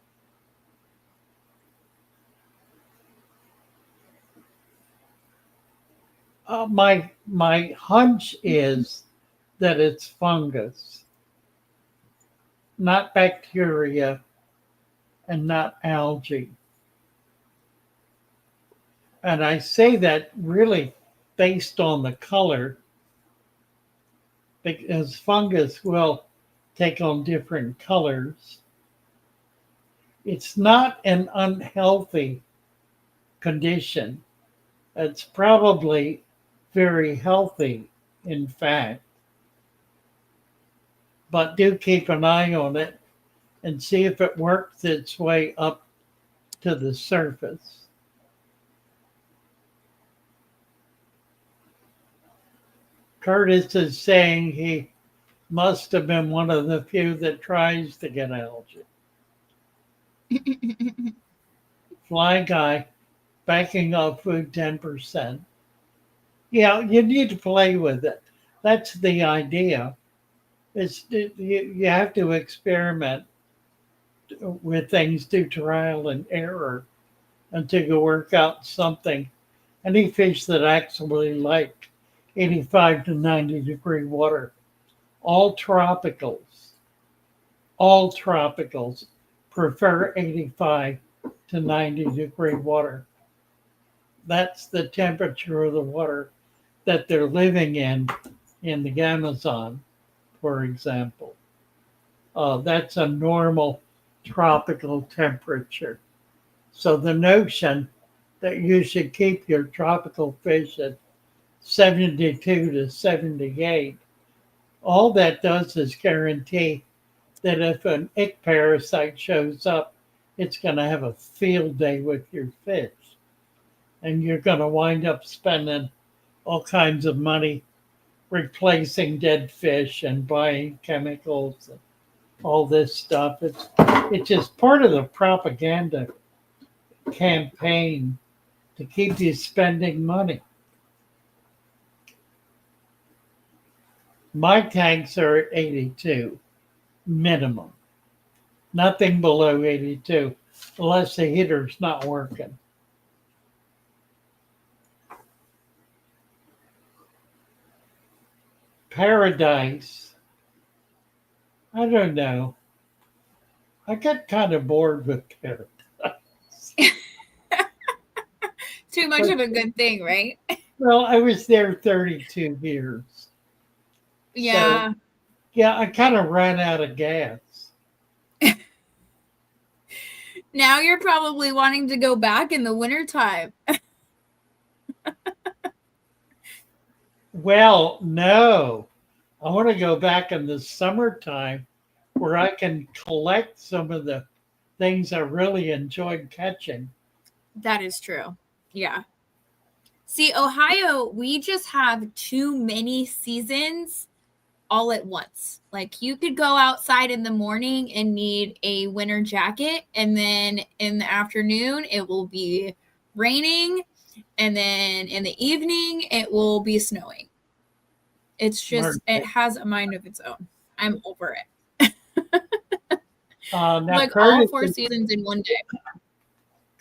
Speaker 2: My hunch is that it's fungus, not bacteria, and not algae. And I say that really based on the color, because fungus will take on different colors. It's not an unhealthy condition. It's probably very healthy, in fact. But do keep an eye on it and see if it works its way up to the surface. Curtis is saying he must have been one of the few that tries to get algae. Fly guy, backing off food 10%. Yeah, you need to play with it. That's the idea. You have to experiment with things, do trial and error until you work out something. Any fish that actually like 85 to 90 degree water, all tropicals prefer 85 to 90 degree water. That's the temperature of the water that they're living in the Amazon, for example. That's a normal tropical temperature. So the notion that you should keep your tropical fish at 72 to 78, all that does is guarantee that if an ick parasite shows up, it's going to have a field day with your fish. And you're going to wind up spending all kinds of money replacing dead fish and buying chemicals and all this stuff. It's just part of the propaganda campaign to keep you spending money. My tanks are at 82 minimum. Nothing below 82 unless the heater's not working. Paradise. I don't know. I got kind of bored with paradise.
Speaker 3: Too much of a good thing, right?
Speaker 2: Well, I was there 32 years.
Speaker 3: Yeah.
Speaker 2: So, yeah, I kind of ran out of gas.
Speaker 3: Now you're probably wanting to go back in the wintertime.
Speaker 2: Well, no. I want to go back in the summertime where I can collect some of the things I really enjoyed catching.
Speaker 3: That is true. Yeah. See, Ohio, we just have too many seasons all at once. Like you could go outside in the morning and need a winter jacket, and then in the afternoon it will be raining, and then in the evening it will be snowing. It's just, it has a mind of its own. I'm over it.
Speaker 2: Now
Speaker 3: Like
Speaker 2: Curtis
Speaker 3: all 4 seasons in one day.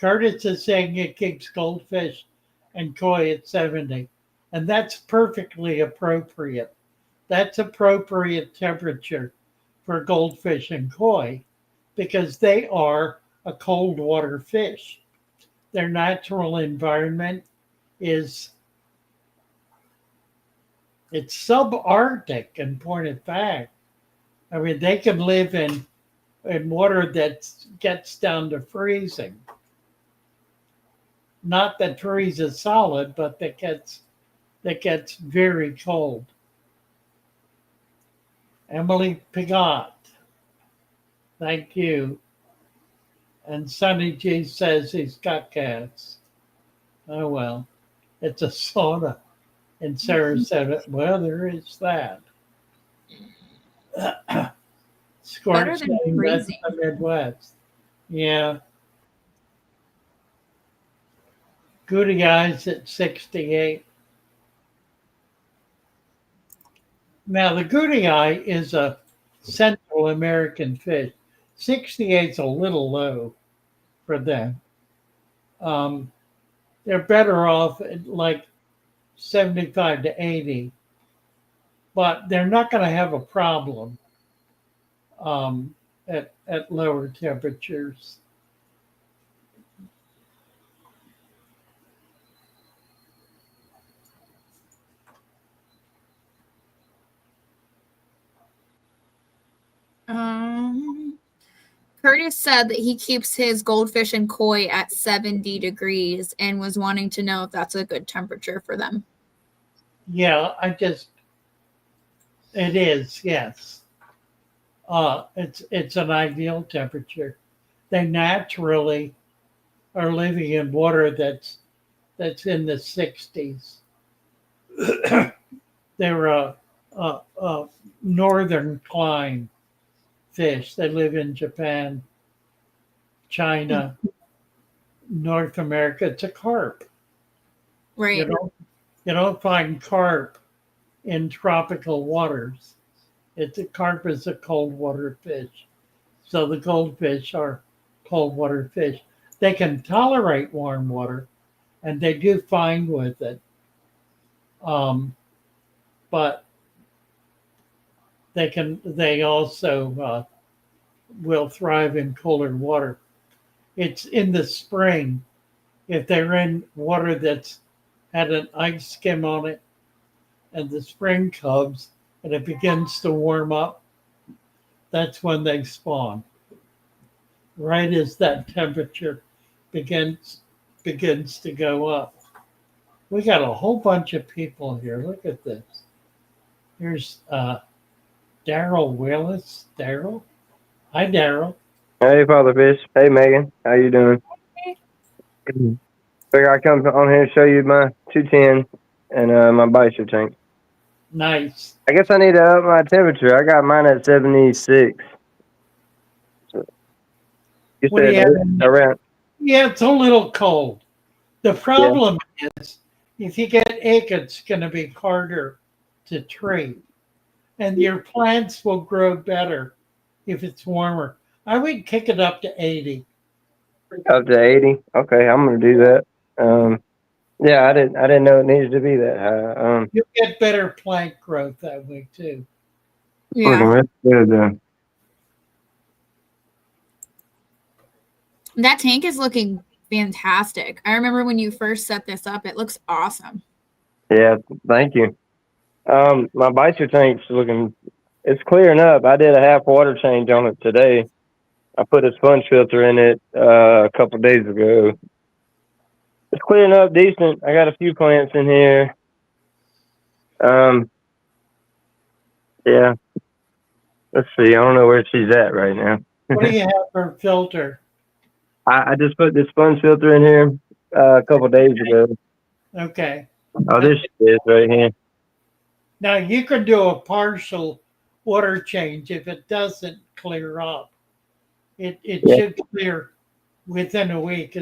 Speaker 2: Curtis is saying it keeps goldfish and koi at 70, and that's perfectly appropriate. That's appropriate temperature for goldfish and koi because they are a cold water fish. Their natural environment is it's subarctic in point of fact. I mean, they can live in water that gets down to freezing. Not that freezes solid, but that gets very cold. Emily Pigot, thank you. And Sonny G says he's got cats. Oh well. it's a sauna. In Sarasota, well, there is that.
Speaker 3: Better
Speaker 2: Scorch
Speaker 3: than
Speaker 2: game, that's
Speaker 3: freezing.
Speaker 2: the Midwest. Yeah. Goody eyes at 68. Now, the goody eye is a Central American fish. 68 is a little low for them. They're better off at like 75 to 80, but they're not going to have a problem at lower temperatures.
Speaker 3: Curtis said that he keeps his goldfish and koi at 70 degrees and was wanting to know if that's a good temperature for them.
Speaker 2: Yeah, it is, yes. It's an ideal temperature. They naturally are living in water that's in the 60s. They're a northern climb fish. They live in Japan, China, North America. It's a carp.
Speaker 3: Right.
Speaker 2: You don't find carp in tropical waters. Carp is a cold water fish. So the goldfish are cold water fish. They can tolerate warm water, and they do fine with it. But they also will thrive in colder water. It's in the spring. If they're in water that's had an ice skim on it and the spring comes and it begins to warm up, that's when they spawn. Right as that temperature begins to go up. We got a whole bunch of people here. Look at this. Here's Daryl Willis. Daryl? Hi, Daryl.
Speaker 7: Hey, Father Fish. Hey, Megan. How you doing? Figure I come on here and show you my 210 and my bison tank.
Speaker 2: Nice.
Speaker 7: I guess I need to up my temperature. I got mine at 76. You
Speaker 2: What do
Speaker 7: said
Speaker 2: you have?
Speaker 7: around.
Speaker 2: Yeah, it's a little cold. The problem is if you get ache, it's going to be harder to treat. And your plants will grow better if it's warmer. I would kick it up to 80.
Speaker 7: Up to 80. Okay, I'm gonna do that. Yeah, I didn't know it needed to be that high.
Speaker 2: You'll get better plant growth that way too.
Speaker 3: Yeah.
Speaker 7: That's good.
Speaker 3: That tank is looking fantastic. I remember when you first set this up, it looks awesome.
Speaker 7: Yeah, thank you. My bison tank's it's clearing up. I did a half water change on it today. I put a sponge filter in it a couple days ago. It's clearing up decent. I got a few plants in here. Yeah. Let's see. I don't know where she's at right now.
Speaker 2: What do you have for filter?
Speaker 7: I just put this sponge filter in here a couple days ago.
Speaker 2: Okay.
Speaker 7: Oh, this is right here.
Speaker 2: Now you can do a partial water change if it doesn't clear up. It should clear within a week.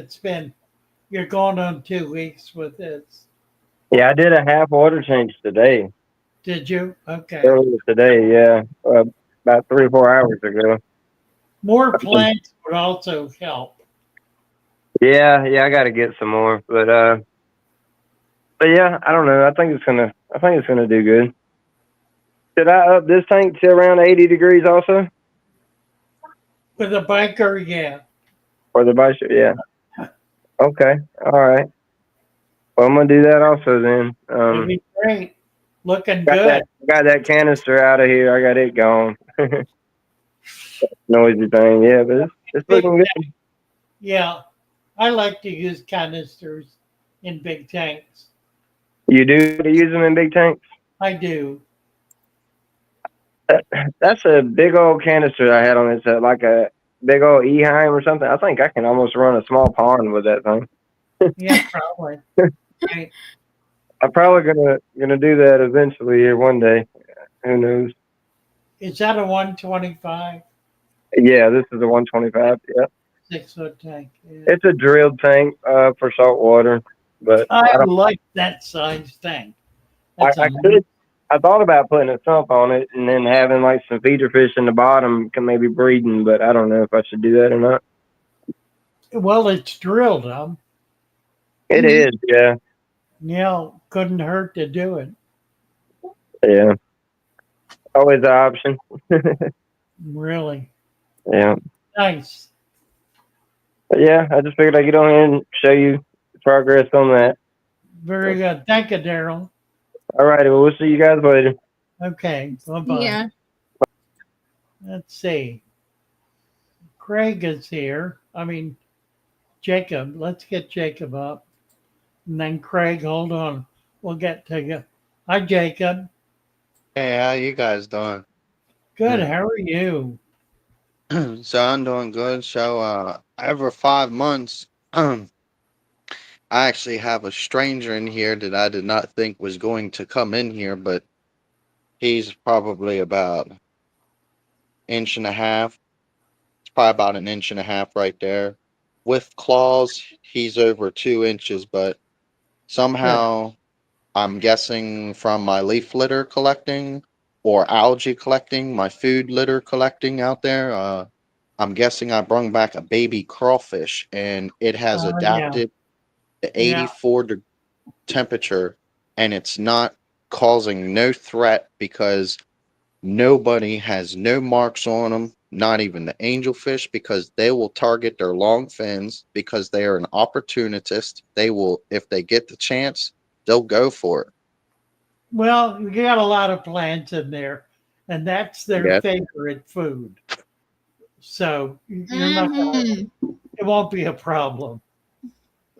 Speaker 2: You're going on 2 weeks with this.
Speaker 7: Yeah, I did a half water change today.
Speaker 2: Did you? Okay.
Speaker 7: Earlier today, yeah. About 3 or 4 hours ago.
Speaker 2: More plants would also help.
Speaker 7: Yeah, I got to get some more, but yeah, I don't know. I think it's gonna do good. Should I up this tank to around 80 degrees also?
Speaker 2: With a biker, yeah.
Speaker 7: Or the bison? Yeah. Okay. All right. Well, I'm gonna do that also then.
Speaker 2: It'd be great. Looking good.
Speaker 7: Got that canister out of here. I got it gone. Noisy thing, yeah, but it's looking good.
Speaker 2: Yeah, I like to use canisters in big tanks.
Speaker 7: You do use them in big tanks?
Speaker 2: I do.
Speaker 7: That's a big old canister I had on it, like a big old Eheim or something. I think I can almost run a small pond with that thing.
Speaker 2: Yeah, probably. Right.
Speaker 7: I'm probably gonna do that eventually here one day. Who knows?
Speaker 2: Is that a 125
Speaker 7: Yeah, this is a 125. Yeah,
Speaker 2: 6-foot tank? Yeah.
Speaker 7: it's a drilled tank for salt water, but
Speaker 2: I
Speaker 7: I don't.
Speaker 2: like that size tank.
Speaker 7: I,
Speaker 2: That's
Speaker 7: I
Speaker 2: a
Speaker 7: could. I thought about putting a sump on it and then having like some feeder fish in the bottom, can maybe breeding, but I don't know if I should do that or not.
Speaker 2: well, it's drilled,
Speaker 7: It
Speaker 3: Mhm.
Speaker 7: is, yeah,
Speaker 2: couldn't hurt to do it.
Speaker 7: yeah. Always an option.
Speaker 2: Really
Speaker 7: Yeah.
Speaker 2: nice.
Speaker 7: But yeah, I just figured I'd get on here and show you the progress on that.
Speaker 2: Very good. Thank you, Daryl.
Speaker 7: All righty, well, we'll see you guys later.
Speaker 2: Okay, bye bye.
Speaker 3: Yeah.
Speaker 2: Let's see. Craig is here. I mean, Jacob. Let's get Jacob up. And then Craig, hold on. We'll get to you. Hi, Jacob.
Speaker 8: Hey, how you guys doing?
Speaker 2: Good. How are you?
Speaker 8: So I'm doing good. So over 5 months, I actually have a stranger in here that I did not think was going to come in here, but he's probably about inch and a half. It's probably about an inch and a half right there. With claws, he's over 2 inches, but
Speaker 2: Good.
Speaker 8: somehow I'm guessing from my leaf litter collecting or algae collecting, my food litter collecting out there. I'm guessing I brung back a baby crawfish and it has
Speaker 2: Yeah.
Speaker 8: adapted to
Speaker 2: Yeah.
Speaker 8: 84 temperature and it's not causing no threat because nobody has no marks on them, not even the angelfish, because they will target their long fins because they are an opportunist. They will, if they get the chance, they'll go for it.
Speaker 2: Well, you got a lot of plants in there, and that's their
Speaker 8: Yes.
Speaker 2: favorite food. So you're not gonna,
Speaker 3: Mhm.
Speaker 2: it won't be a problem.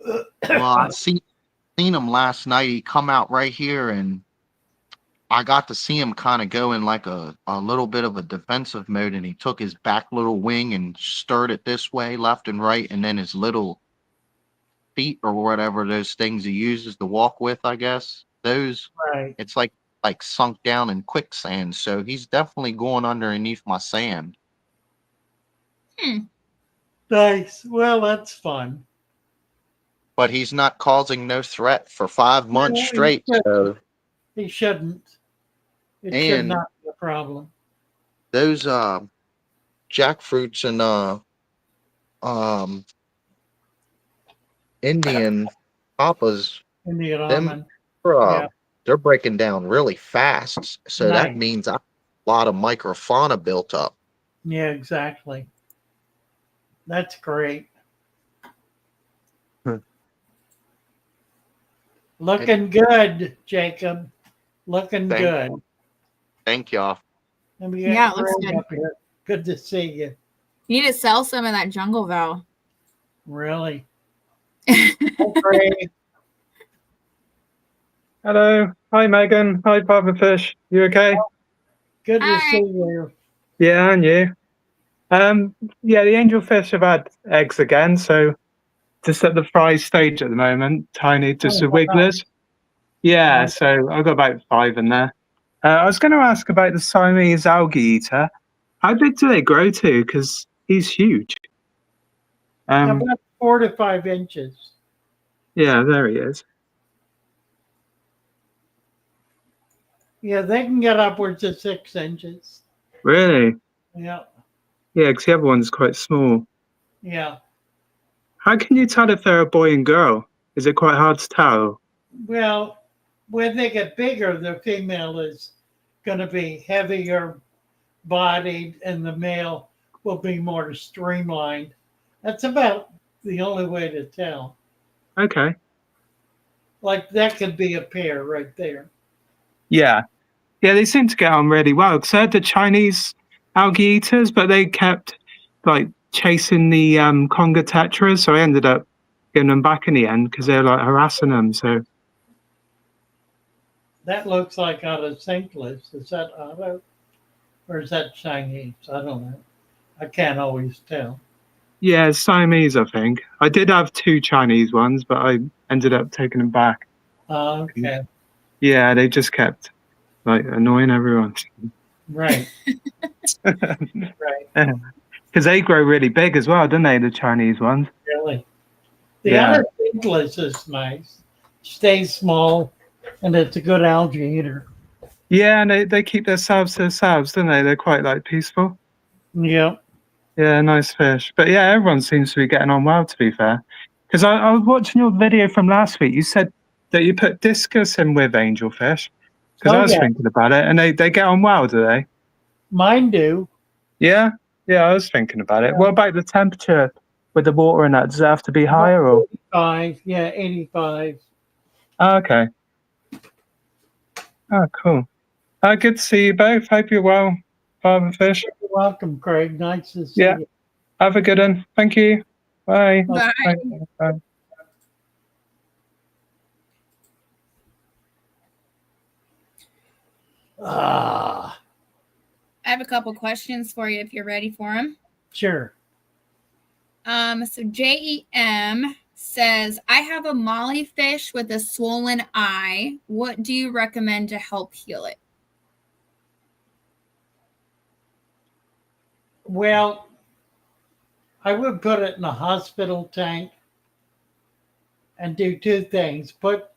Speaker 8: Well, I seen him last night. He come out right here, and I got to see him kind of go in like a little bit of a defensive mode, and he took his back little wing and stirred it this way, left and right, and then his little feet or whatever those things he uses to walk with, I guess. Those
Speaker 2: Right.
Speaker 8: it's like sunk down in quicksand. So he's definitely going underneath my sand.
Speaker 2: Nice. Well, that's fun.
Speaker 8: But he's not causing no threat for 5 months
Speaker 2: No,
Speaker 8: straight. So
Speaker 2: he shouldn't. It should
Speaker 8: and
Speaker 2: not be a problem.
Speaker 8: those jackfruits and um Indian papas,
Speaker 2: In the
Speaker 8: them
Speaker 2: almond.
Speaker 8: uh,
Speaker 2: Yeah.
Speaker 8: they're breaking down really fast. So that
Speaker 2: Nice.
Speaker 8: means a lot of microfauna built up.
Speaker 2: Yeah, exactly. That's great.
Speaker 8: Hmm.
Speaker 2: Looking good, Jacob. Looking
Speaker 8: Thank
Speaker 2: good.
Speaker 8: Thank y'all.
Speaker 2: Let me get
Speaker 3: Yeah, it looks
Speaker 2: Craig
Speaker 3: good.
Speaker 2: up here. Good to see you.
Speaker 3: You need to sell some of that jungle val.
Speaker 2: Really. Hi, Craig.
Speaker 9: Hello. Hi, Megan. Hi, Papa Fish. You okay?
Speaker 2: Good to
Speaker 3: Hi.
Speaker 2: see you.
Speaker 9: Yeah, and you? Yeah, the angelfish have had eggs again, so just at the fry stage at the moment. Tiny, just
Speaker 2: Oh,
Speaker 9: the
Speaker 2: wow.
Speaker 9: wigglers. Yeah,
Speaker 2: Wow.
Speaker 9: so I've got about 5 in there. I was going to ask about the Siamese algae eater. How big do they grow to? Because he's huge.
Speaker 2: About 4 to 5 inches.
Speaker 9: Yeah, there he is.
Speaker 2: Yeah, they can get upwards of 6 inches.
Speaker 9: Really?
Speaker 2: Yeah.
Speaker 9: Yeah, because the other one's quite small.
Speaker 2: Yeah.
Speaker 9: How can you tell if they're a boy and girl? Is it quite hard to tell?
Speaker 2: Well, when they get bigger, the female is going to be heavier bodied and the male will be more streamlined. That's about the only way to tell.
Speaker 9: Okay.
Speaker 2: Like that could be a pair right there.
Speaker 9: Yeah. Yeah, they seem to get on really well. Because I had the Chinese algae eaters, but they kept like chasing the Conga tetras. So I ended up getting them back in the end because they're like harassing them. So
Speaker 2: That looks like out of St. Louis. Is that auto or is that Chinese? I don't know. I can't always tell.
Speaker 9: yeah, it's Siamese, I think. I did have 2 Chinese ones, but I ended up taking them back.
Speaker 2: Okay.
Speaker 9: Yeah, they just kept like annoying everyone.
Speaker 2: Right. Right.
Speaker 9: Because they grow really big as well, don't they? The Chinese ones.
Speaker 2: Really. The
Speaker 9: Yeah.
Speaker 2: other thinkless is nice. Stays small, and it's a good algae eater.
Speaker 9: Yeah, and they keep themselves to themselves, don't they? They're quite like peaceful.
Speaker 2: Yeah.
Speaker 9: Yeah, nice fish. But yeah, everyone seems to be getting on well, to be fair. Because I was watching your video from last week. You said that you put discus in with angelfish. Because I
Speaker 2: Oh
Speaker 9: was
Speaker 2: yeah.
Speaker 9: thinking about it, and they get on well, do they?
Speaker 2: Mine do.
Speaker 9: Yeah, yeah, I was thinking about it.
Speaker 2: Yeah.
Speaker 9: What about the temperature with the water in that? Does it have to be
Speaker 2: About
Speaker 9: higher or?
Speaker 2: 85. Yeah, 85.
Speaker 9: Oh, okay. Oh, cool. Good to see you both. Hope you're well, Father Fish.
Speaker 2: You're welcome, Craig. Nice to see
Speaker 9: Yeah.
Speaker 2: you.
Speaker 9: Have a good one. Thank you. Bye.
Speaker 3: Bye.
Speaker 9: Bye. Bye.
Speaker 2: Ah,
Speaker 3: I have a couple questions for you if you're ready for them.
Speaker 2: sure.
Speaker 3: So JEM says, I have a molly fish with a swollen eye. What do you recommend to help heal it?
Speaker 2: Well, I would put it in a hospital tank and do two things. Put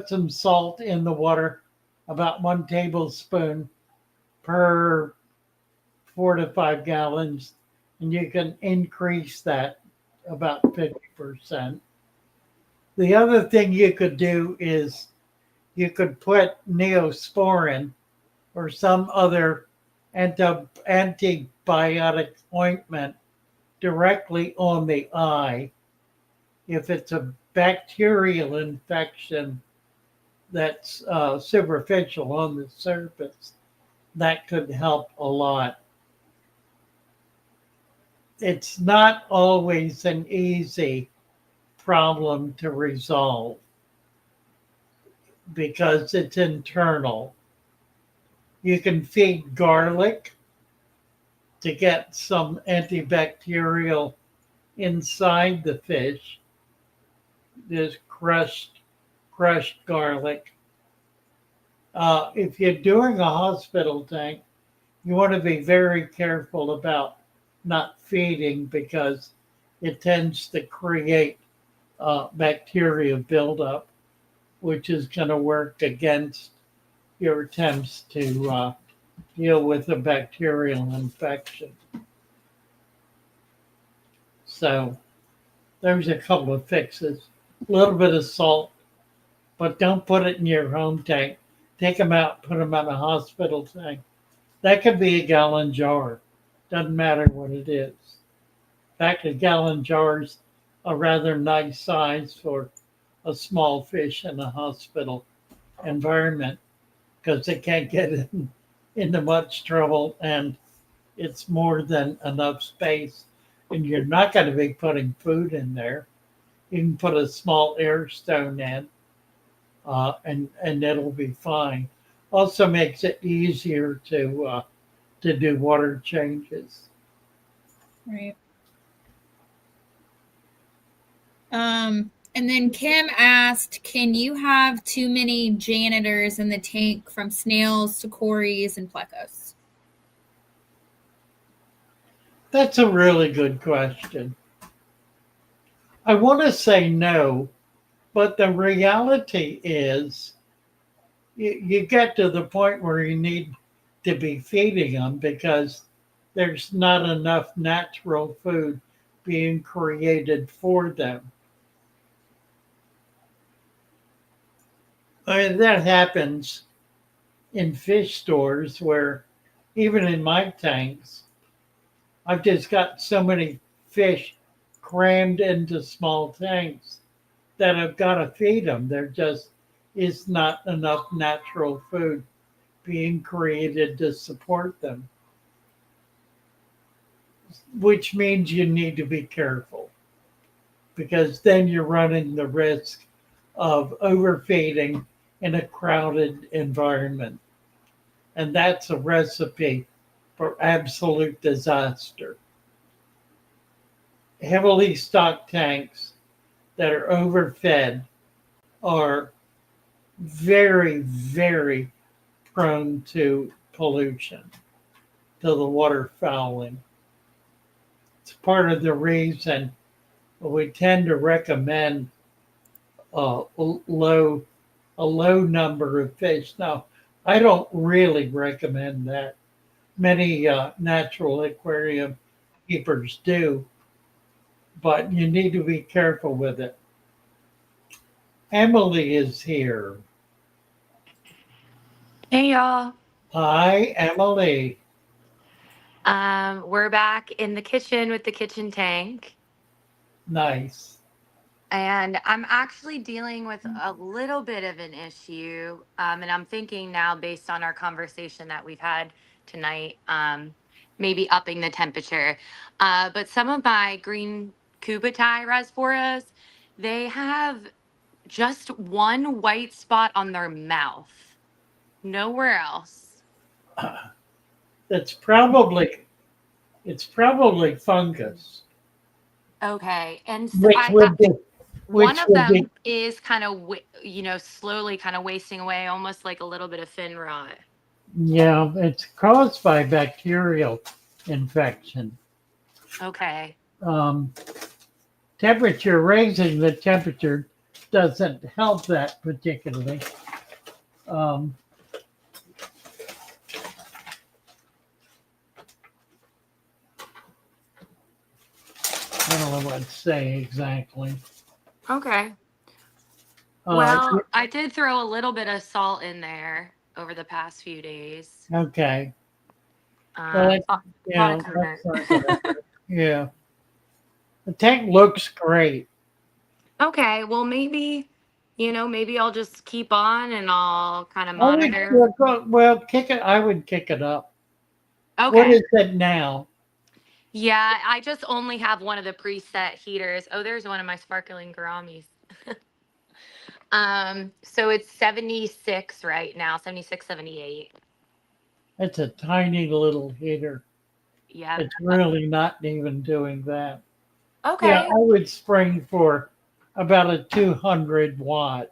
Speaker 2: some salt in the water, about 1 tablespoon per 4 to 5 gallons, and you can increase that about 50%. The other thing you could do is you could put neosporin or some other antibiotic ointment directly on the eye. If it's a bacterial infection that's superficial on the surface, that could help a lot. It's not always an easy problem to resolve because it's internal. You can feed garlic to get some antibacterial inside the fish. There's crushed garlic. If you're doing a hospital tank, you want to be very careful about not feeding because it tends to create bacteria buildup, which is going to work against your attempts to deal with a bacterial infection. So there's a couple of fixes. A little bit of salt, but don't put it in your home tank. Take them out, put them in a hospital tank. That could be a gallon jar. Doesn't matter what it is. In fact, a gallon jar's a rather nice size for a small fish in a hospital environment because they can't get into much trouble and it's more than enough space. And you're not going to be putting food in there. You can put a small air stone in and it'll be fine. Also makes it easier to do water changes.
Speaker 3: Right. And then Kim asked, can you have too many janitors in the tank from snails to cories and plecos?
Speaker 2: That's a really good question. I want to say no, but the reality is you get to the point where you need to be feeding them because there's not enough natural food being created for them. I mean, that happens in fish stores where even in my tanks, I've just got so many fish crammed into small tanks that I've got to feed them. There just is not enough natural food being created to support them, which means you need to be careful because then you're running the risk of overfeeding in a crowded environment. And that's a recipe for absolute disaster. Heavily stocked tanks that are overfed are very, very prone to pollution, to the water fouling. It's part of the reason we tend to recommend uh, low a low number of fish. Now, I don't really recommend that. Many natural aquarium keepers do, but you need to be careful with it. Emily is here.
Speaker 10: Hey y'all.
Speaker 2: Hi, Emily.
Speaker 10: We're back in the kitchen with the kitchen tank.
Speaker 2: Nice.
Speaker 10: And I'm actually dealing with a little bit of an issue. And I'm thinking now, based on our conversation that we've had tonight, maybe upping the temperature. But some of my green Kubatai raspboras, they have just one white spot on their mouth, nowhere else.
Speaker 2: It's probably fungus,
Speaker 10: Okay. And
Speaker 2: which would be
Speaker 10: one
Speaker 2: which
Speaker 10: of
Speaker 2: would be
Speaker 10: them is kind of, slowly kind of wasting away, almost like a little bit of fin rot.
Speaker 2: yeah. It's caused by bacterial infection.
Speaker 10: Okay.
Speaker 2: Um, Temperature, raising the temperature doesn't help that particularly. Um, I don't know what to say exactly.
Speaker 10: Okay.
Speaker 2: Uh,
Speaker 10: Well, I did throw a little bit of salt in there over the past few days.
Speaker 2: okay. Well,
Speaker 10: Thought
Speaker 2: yeah,
Speaker 10: it could
Speaker 2: that's
Speaker 10: hurt.
Speaker 2: not good. Yeah. The tank looks great.
Speaker 10: Okay. Well, maybe I'll just keep on and I'll kind of
Speaker 2: I would,
Speaker 10: monitor.
Speaker 2: well, kick it. I would kick it up. What
Speaker 10: Okay.
Speaker 2: is it now?
Speaker 10: Yeah, I just only have one of the preset heaters. Oh, there's one of my sparkling garamis. So it's 76 right now, 76, 78.
Speaker 2: It's a tiny little heater.
Speaker 10: Yeah.
Speaker 2: It's really not even doing that. Yeah,
Speaker 10: Okay.
Speaker 2: I would spring for about a 200 watt.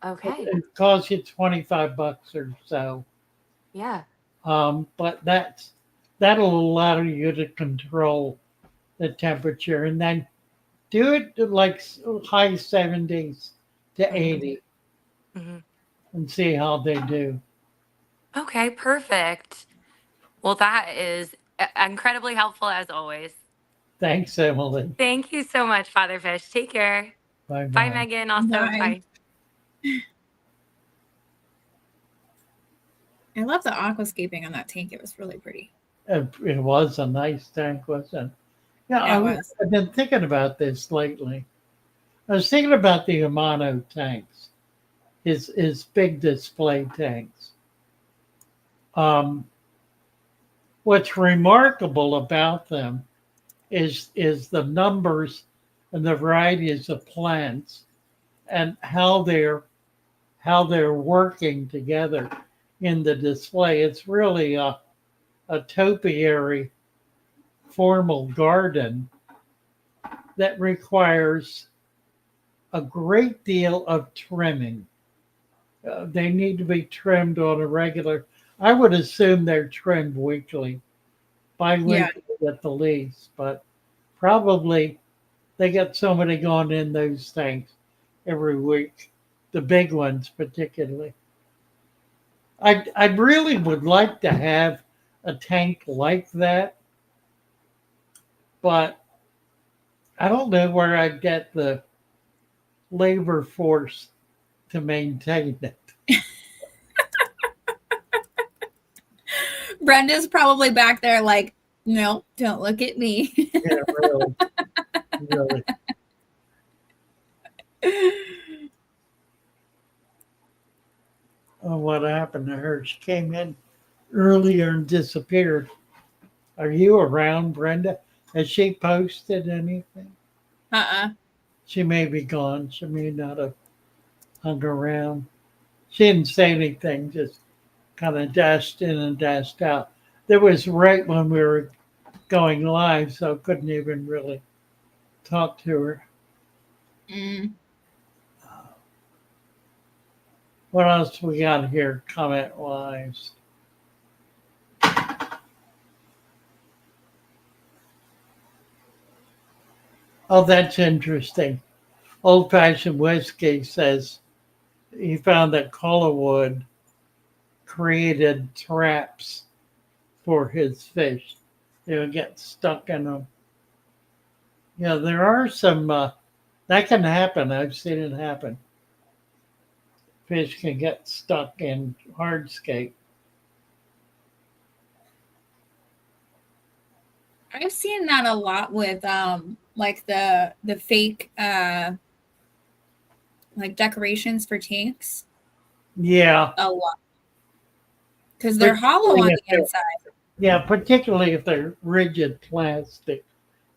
Speaker 10: Okay.
Speaker 2: It costs you $25 or so.
Speaker 10: Yeah.
Speaker 2: But that'll allow you to control the temperature, and then do it to like high 70s to
Speaker 10: Mhm.
Speaker 2: 80
Speaker 10: Mhm.
Speaker 2: and see how they do.
Speaker 10: Okay, perfect. Well, that is incredibly helpful as always.
Speaker 2: Thanks, Emily.
Speaker 10: Thank you so much, Father Fish. Take care.
Speaker 2: Bye
Speaker 10: Bye,
Speaker 2: bye.
Speaker 10: Megan. Also,
Speaker 3: Bye.
Speaker 10: bye.
Speaker 3: I love the aquascaping on that tank. It was really pretty.
Speaker 2: It was a nice tank, wasn't it? Yeah,
Speaker 3: Yeah, it was.
Speaker 2: I've been thinking about this lately. I was thinking about the Amano tanks, his big display tanks. Um, what's remarkable about them is the numbers and the varieties of plants and how they're working together in the display. It's really a topiary formal garden that requires a great deal of trimming. They need to be trimmed on a regular. I would assume they're trimmed weekly, bi-weekly at the least, but probably they get somebody going in those tanks every week, the big ones particularly. I really would like to have a tank like that, but I don't know where I'd get the labor force to maintain it.
Speaker 3: Brenda's probably back there like, no, don't look at me.
Speaker 2: Yeah, really, really. Oh, what happened to her? She came in earlier and disappeared. Are you around, Brenda? Has she posted anything? She may be gone. She may not have hung around. She didn't say anything, just kind of dashed in and dashed out. That was right when we were going live, so I couldn't even really talk to her.
Speaker 3: Mm.
Speaker 2: What else we got here, comment wise? Oh, that's interesting. Old fashioned whiskey says he found that Collarwood created traps for his fish. They would get stuck in them. Yeah, there are some, that can happen. I've seen it happen. Fish can get stuck in hardscape.
Speaker 3: I've seen that a lot with like the fake like decorations for tanks.
Speaker 2: Yeah.
Speaker 3: A lot. Because they're hollow on the inside.
Speaker 2: Yeah, particularly if they're rigid plastic,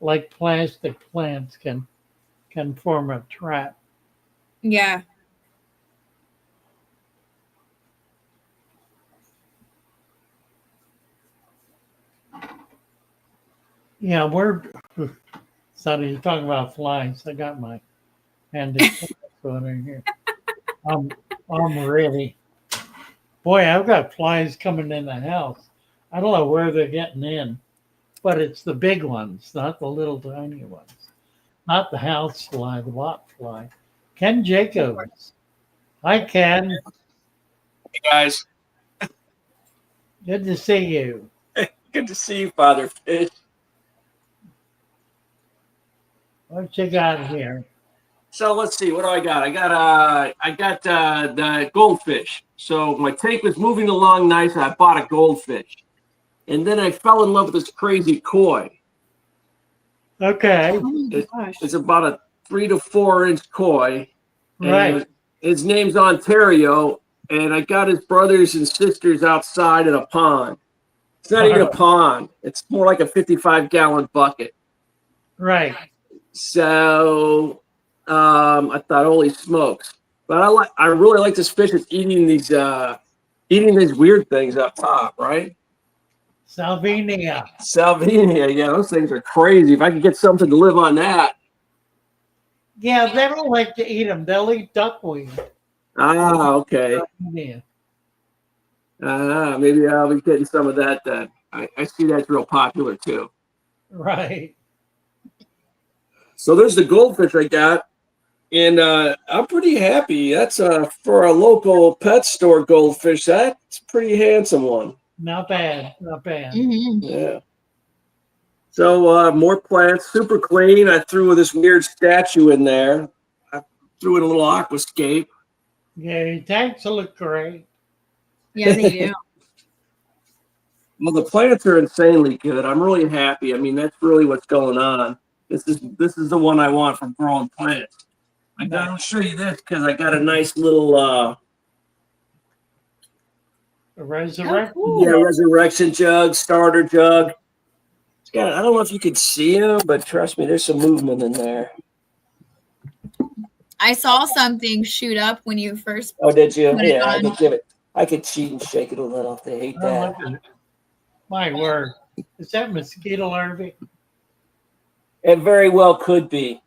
Speaker 2: like plastic plants can form a trap.
Speaker 3: Yeah.
Speaker 2: Yeah, we're Sonny, you're talking about flies. I got my hand in here. I'm ready. Boy, I've got flies coming in the house. I don't know where they're getting in, but it's the big ones, not the little tiny ones. Not the house fly, the lot fly. Ken Jacobs. Hi, Ken.
Speaker 11: Hey guys,
Speaker 2: Good to see you.
Speaker 11: good to see you, Father Fish.
Speaker 2: What you got here?
Speaker 11: So let's see, what do I got? I got the goldfish. So my tank was moving along nice, and I bought a goldfish, and then I fell in love with this crazy koi.
Speaker 2: Okay.
Speaker 11: It's about a 3 to 4 inch koi.
Speaker 2: Right.
Speaker 11: And his name's Ontario, and I got his brothers and sisters outside in a pond. It's not even a pond. It's more like a 55-gallon bucket.
Speaker 2: Right.
Speaker 11: So I thought, holy smokes! But I really like this fish. It's eating these weird things up top, right?
Speaker 2: Salvinia.
Speaker 11: Salvinia, yeah, those things are crazy. If I could get something to live on that.
Speaker 2: Yeah, they don't like to eat them. They'll eat duckweed.
Speaker 11: Ah, okay.
Speaker 2: Yeah.
Speaker 11: Maybe I'll be getting some of that then. I see that's real popular too.
Speaker 2: Right.
Speaker 11: So there's the goldfish I got, and I'm pretty happy. That's for a local pet store goldfish. That's a pretty handsome one.
Speaker 2: Not bad. Not bad.
Speaker 3: Mm-hmm.
Speaker 11: Yeah. So more plants, super clean. I threw this weird statue in there. I threw in a little aquascape.
Speaker 2: Yeah, your tanks look great.
Speaker 3: Yeah, they do.
Speaker 11: Well, the plants are insanely good. I'm really happy. I mean, that's really what's going on. This is the one I want from growing plants. I gotta show you this because I got a nice little
Speaker 2: A resurrection.
Speaker 11: resurrection jug, starter jug. It's got, I don't know if you could see him, but trust me, there's some movement in there.
Speaker 3: I saw something shoot up when you first.
Speaker 11: Oh, did you?
Speaker 3: put it
Speaker 11: Yeah, I
Speaker 3: on.
Speaker 11: could give it. I could cheat and shake it a little. They hate
Speaker 2: Oh,
Speaker 11: that.
Speaker 2: look at it. My word. Is that mosquito larvae?
Speaker 11: It very well could be.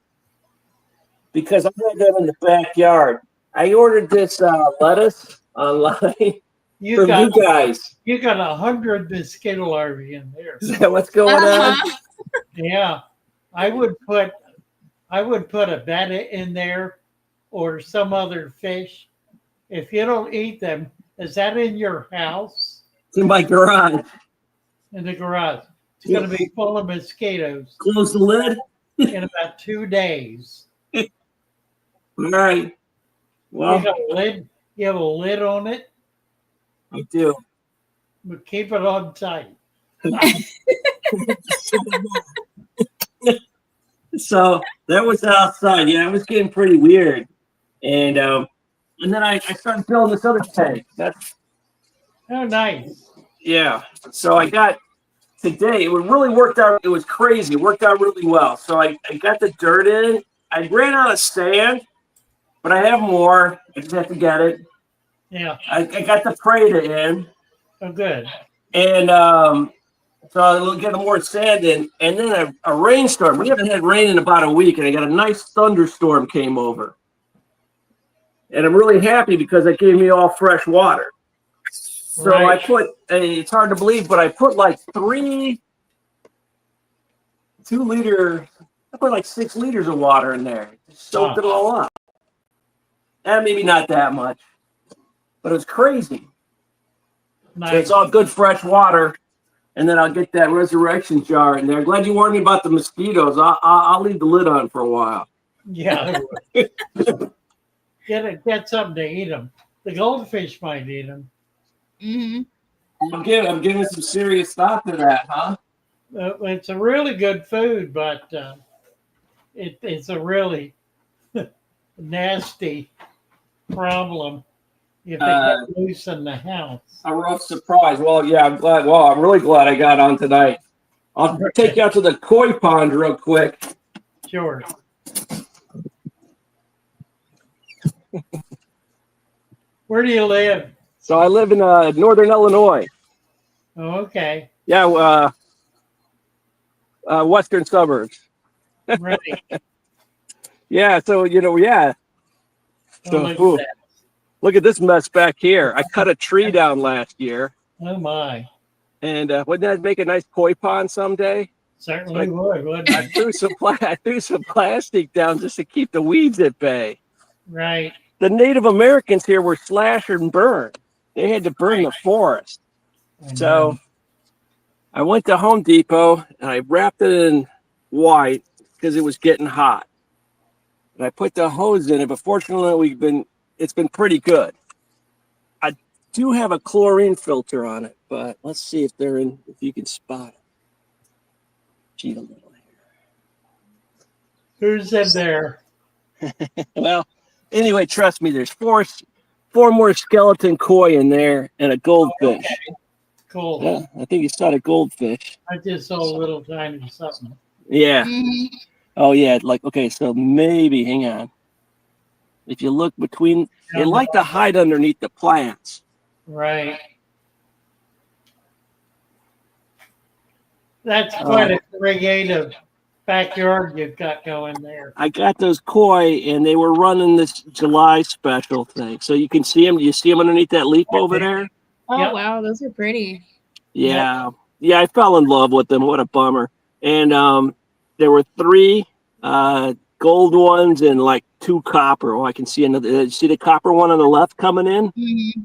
Speaker 11: Because I had them in the backyard. I ordered this lettuce online
Speaker 2: You
Speaker 11: from
Speaker 2: got
Speaker 11: you guys.
Speaker 2: you got 100 mosquito larvae in there.
Speaker 11: Is that what's going on?
Speaker 3: Uh-huh.
Speaker 2: Yeah. I would put a betta in there or some other fish. If you don't eat them, is that in your house?
Speaker 11: It's in my garage.
Speaker 2: In the garage. It's going to be full of mosquitoes
Speaker 11: Close the lid.
Speaker 2: in about 2 days.
Speaker 11: All right. Well,
Speaker 2: You got a lid. You have a lid on it,
Speaker 11: I do.
Speaker 2: but keep it on tight.
Speaker 11: So that was outside. Yeah, it was getting pretty weird. And then I started building this other tank. That's
Speaker 2: Oh, nice.
Speaker 11: yeah. So I got today. It really worked out. It was crazy. It worked out really well. So I got the dirt in. I ran out of sand, but I have more. I just have to get it.
Speaker 2: Yeah.
Speaker 11: I got the Prada in,
Speaker 2: Oh, good.
Speaker 11: and so I'll get more sand in, and then a rainstorm. We haven't had rain in about a week, and I got a nice thunderstorm came over. And I'm really happy because it gave me all fresh water. So I
Speaker 2: Right.
Speaker 11: put it's hard to believe, but I put like 2 liter, I put like 6 liters of water in there. Just soaked it all up. And maybe not that much, but it was crazy.
Speaker 2: Nice.
Speaker 11: So it's all good fresh water. And then I'll get that resurrection jar in there. I'm glad you warned me about the mosquitoes. I'll leave the lid on for a while.
Speaker 2: Yeah. Get something to eat them. The goldfish might eat them.
Speaker 3: Mm-hmm.
Speaker 11: I'm giving some serious thought to that, huh?
Speaker 2: It's a really good food, but it's a really nasty problem if it gets loose in the house.
Speaker 11: A rough surprise. Well, yeah, I'm glad. Well, I'm really glad I got on tonight. I'll take you out to the koi pond real quick.
Speaker 2: Sure. Where do you live?
Speaker 11: So I live in northern Illinois.
Speaker 2: Oh, okay.
Speaker 11: Yeah, western suburbs.
Speaker 2: Right.
Speaker 11: Yeah, so yeah. So look at this mess back here. I cut a tree down last year.
Speaker 2: Oh my.
Speaker 11: And wouldn't that make a nice koi pond someday?
Speaker 2: Certainly would, wouldn't
Speaker 11: I threw some plastic down just to keep the weeds at bay.
Speaker 2: Right.
Speaker 11: The Native Americans here were slash and burn. They had to burn the forest. So I went to Home Depot and I wrapped it in white because it was getting hot. And I put the hose in it, but fortunately it's been pretty good. I do have a chlorine filter on it, but let's see if you can spot it. Cheat a little here.
Speaker 2: Who's in there?
Speaker 11: Well, anyway, trust me, there's four more skeleton koi in there and a goldfish.
Speaker 2: Okay. Cool.
Speaker 11: Yeah, I think you saw a goldfish.
Speaker 2: I just saw a little tiny something.
Speaker 11: Yeah.
Speaker 3: Mm-hmm.
Speaker 11: Oh yeah, okay, so maybe hang on. If you look between, they like to hide underneath the plants.
Speaker 2: Right. That's quite a creative backyard you've got going there.
Speaker 11: I got those koi, and they were running this July special thing. So you can see them. Do you see them underneath that leaf over there?
Speaker 3: Oh, wow. Those are pretty.
Speaker 11: Yeah. Yeah, I fell in love with them. What a bummer. And there were 3 gold ones and like 2 copper. Oh, I can see another. See the copper one on the left coming in?
Speaker 3: Mm-hmm.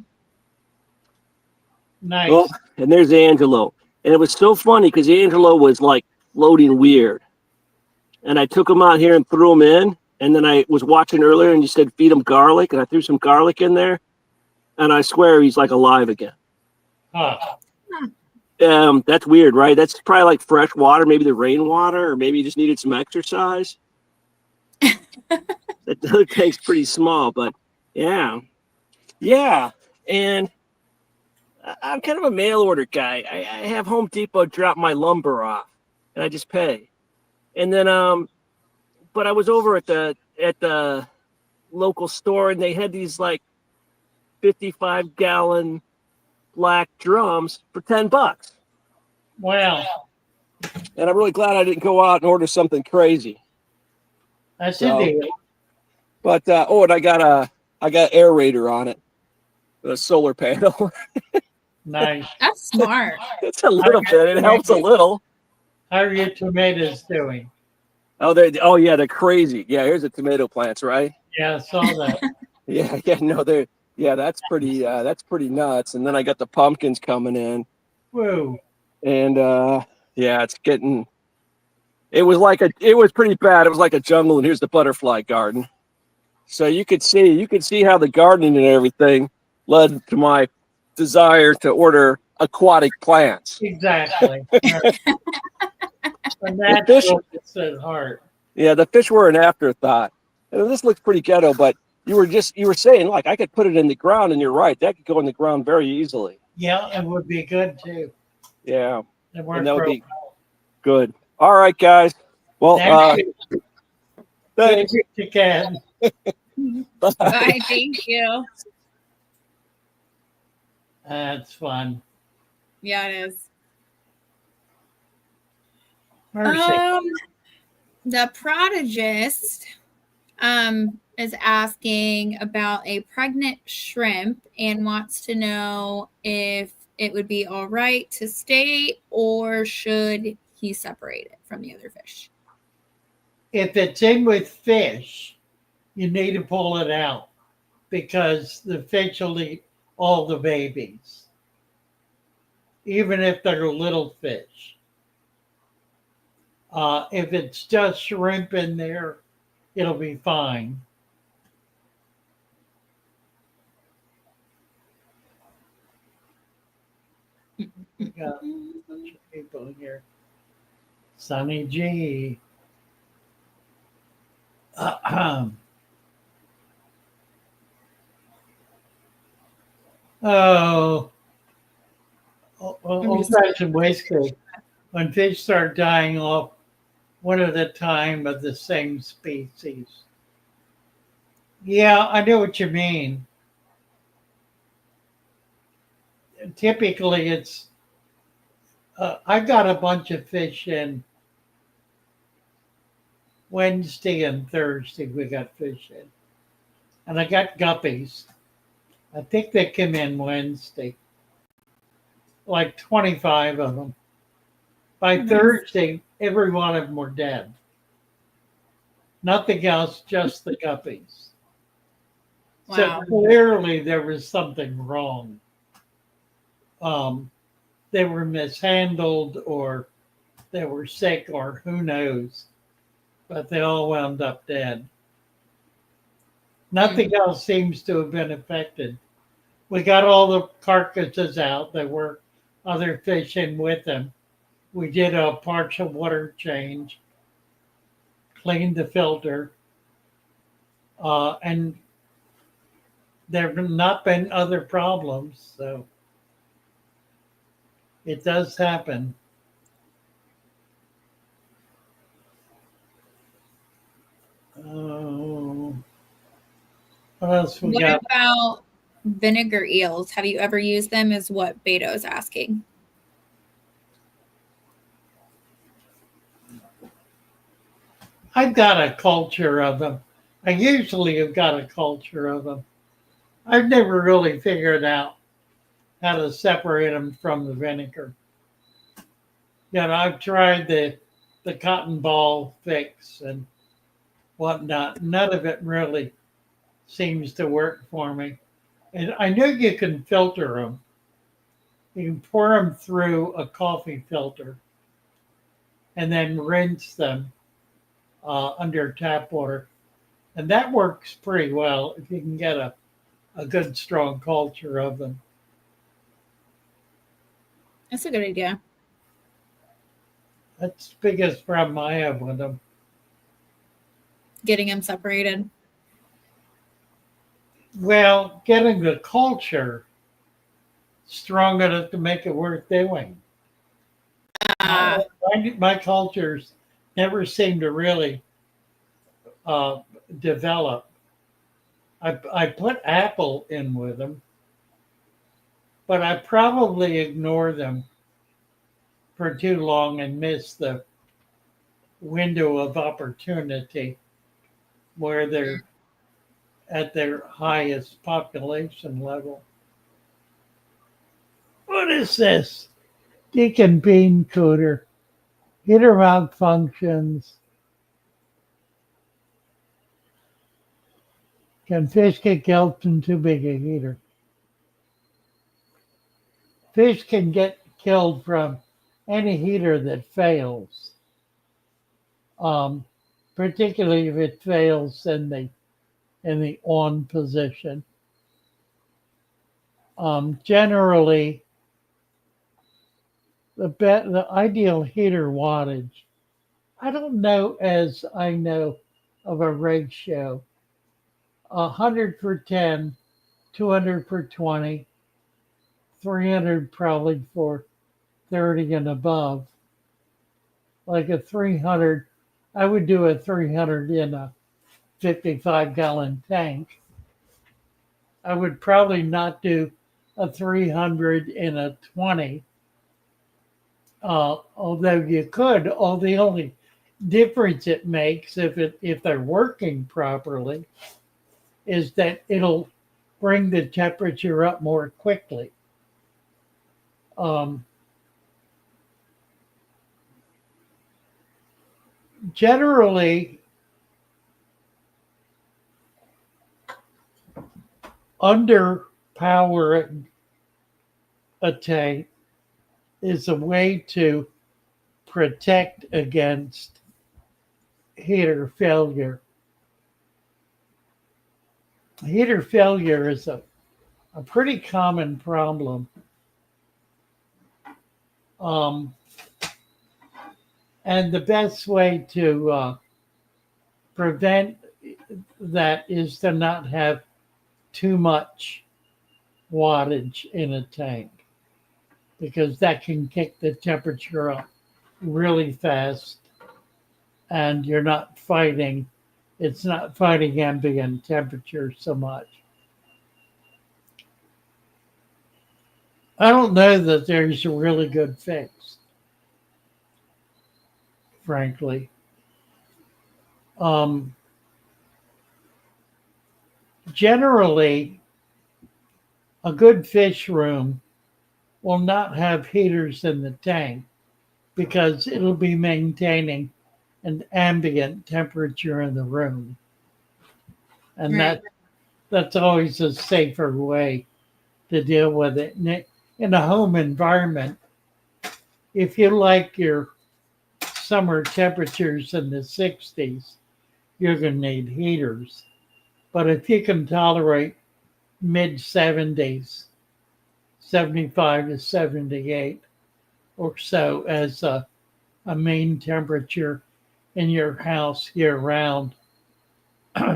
Speaker 2: Nice.
Speaker 11: Oh, and there's Angelo. And it was so funny because Angelo was like floating weird. And I took him out here and threw him in. And then I was watching earlier and you said feed him garlic. And I threw some garlic in there. And I swear he's like alive again.
Speaker 2: Huh.
Speaker 11: That's weird, right? That's probably like fresh water, maybe the rainwater, or maybe he just needed some exercise. That tank's pretty small, but yeah. And I'm kind of a mail order guy. I have Home Depot drop my lumber off, and I just pay. And then, but I was over at the local store, and they had these like 55-gallon black drums for $10.
Speaker 2: Wow.
Speaker 11: And I'm really glad I didn't go out and order something crazy.
Speaker 2: That's a deal.
Speaker 11: But and I got aerator on it, a solar panel.
Speaker 2: Nice.
Speaker 3: That's smart.
Speaker 11: It's a little bit. It helps a little.
Speaker 2: How are your tomatoes doing?
Speaker 11: Oh yeah, they're crazy. Yeah, here's the tomato plants, right?
Speaker 2: Yeah, I saw that.
Speaker 11: That's pretty nuts. And then I got the pumpkins coming in.
Speaker 2: Whoa.
Speaker 11: And it was pretty bad. It was like a jungle, and here's the butterfly garden. So you could see how the gardening and everything led to my desire to order aquatic plants.
Speaker 2: Exactly. And that's what it's at heart.
Speaker 11: Yeah, the fish were an afterthought. And this looks pretty ghetto, but you were saying, like, I could put it in the ground, and you're right. That could go in the ground very easily.
Speaker 2: Yeah, it would be good too.
Speaker 11: Yeah.
Speaker 2: And
Speaker 11: that would be good. All right, guys. Well,
Speaker 2: thank you, Ken.
Speaker 3: Bye. Thank you.
Speaker 2: That's fun.
Speaker 3: Yeah, it is.
Speaker 2: Mercy.
Speaker 3: The prodigist is asking about a pregnant shrimp and wants to know if it would be all right to stay or should he separate it from the other fish.
Speaker 2: If it's in with fish, you need to pull it out because the fish will eat all the babies, even if they're little fish. If it's just shrimp in there, it'll be fine. We got a bunch of people here. Sunny G. Oh, old-fashioned whiskey. When fish start dying off one at a time of the same species. Yeah, I know what you mean. Typically, it's I got a bunch of fish in Wednesday and Thursday. We got fish in, and I got guppies. I think they came in Wednesday, like 25 of them. By Thursday, every one of them were dead. Nothing else, just the guppies.
Speaker 3: Wow.
Speaker 2: So clearly there was something wrong. They were mishandled or they were sick or who knows, but they all wound up dead. Nothing else seems to have been affected. We got all the carcasses out. There were other fish in with them. We did a partial water change, cleaned the filter, and there have not been other problems. So it does happen. Oh, what else we
Speaker 3: What
Speaker 2: got?
Speaker 3: about vinegar eels? Have you ever used them? Is what Beto's asking.
Speaker 2: I've got a culture of them. I usually have got a culture of them. I've never really figured out how to separate them from the vinegar. I've tried the cotton ball fix and whatnot. None of it really seems to work for me. And I know you can filter them. You can pour them through a coffee filter and then rinse them under tap water. And that works pretty well if you can get a good, strong culture of them.
Speaker 3: That's a good idea.
Speaker 2: That's the biggest problem I have with them.
Speaker 3: Getting them separated.
Speaker 2: Well, getting the culture strong enough to make it worth doing. My cultures never seem to really develop. I put apple in with them, but I probably ignore them for too long and miss the window of opportunity where they're at their highest population level. What is this? Deacon Bean Cooter. Heater malfunctions. Can fish get killed from too big a heater? Fish can get killed from any heater that fails, particularly if it fails in the on position. Generally, the ideal heater wattage, I don't know as I know of a ratio. 100 for 10, 200 for 20, 300 probably for 30 and above. Like a 300, I would do a 300 in a 55-gallon tank. I would probably not do a 300 in a 20. Although you could, the only difference it makes if they're working properly is that it'll bring the temperature up more quickly. Um, Generally, underpowering a tank is a way to protect against heater failure. Heater failure is a pretty common problem. Um, and the best way to prevent that is to not have too much wattage in a tank because that can kick the temperature up really fast and it's not fighting ambient temperature so much. I don't know that there's a really good fix, frankly. Um, Generally, a good fish room will not have heaters in the tank because it'll be maintaining an ambient temperature in the room. And
Speaker 3: Right.
Speaker 2: that's always a safer way to deal with it. In a home environment, if you like your summer temperatures in the 60s, you're going to need heaters. But if you can tolerate mid 70s, 75 to 78 or so as a main temperature in your house year round,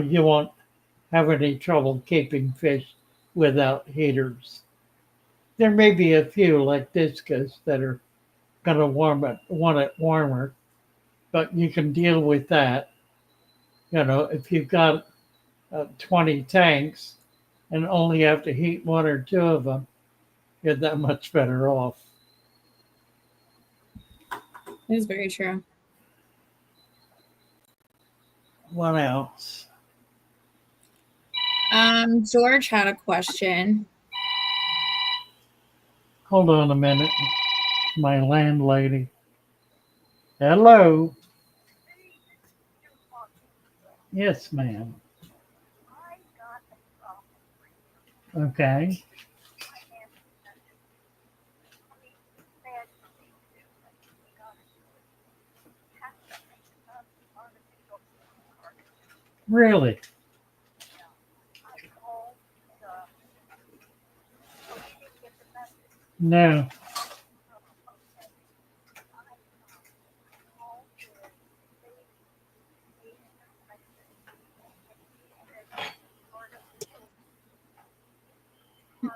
Speaker 2: you won't have any trouble keeping fish without heaters. There may be a few like discus that are going to want it warmer, but you can deal with that. You know, if you've got 20 tanks and only have to heat one or two of them, you're that much better off.
Speaker 3: That is very true.
Speaker 2: What else?
Speaker 3: George had a question.
Speaker 2: Hold on a minute. My landlady. Hello. Yes, ma'am. Okay. Really? No.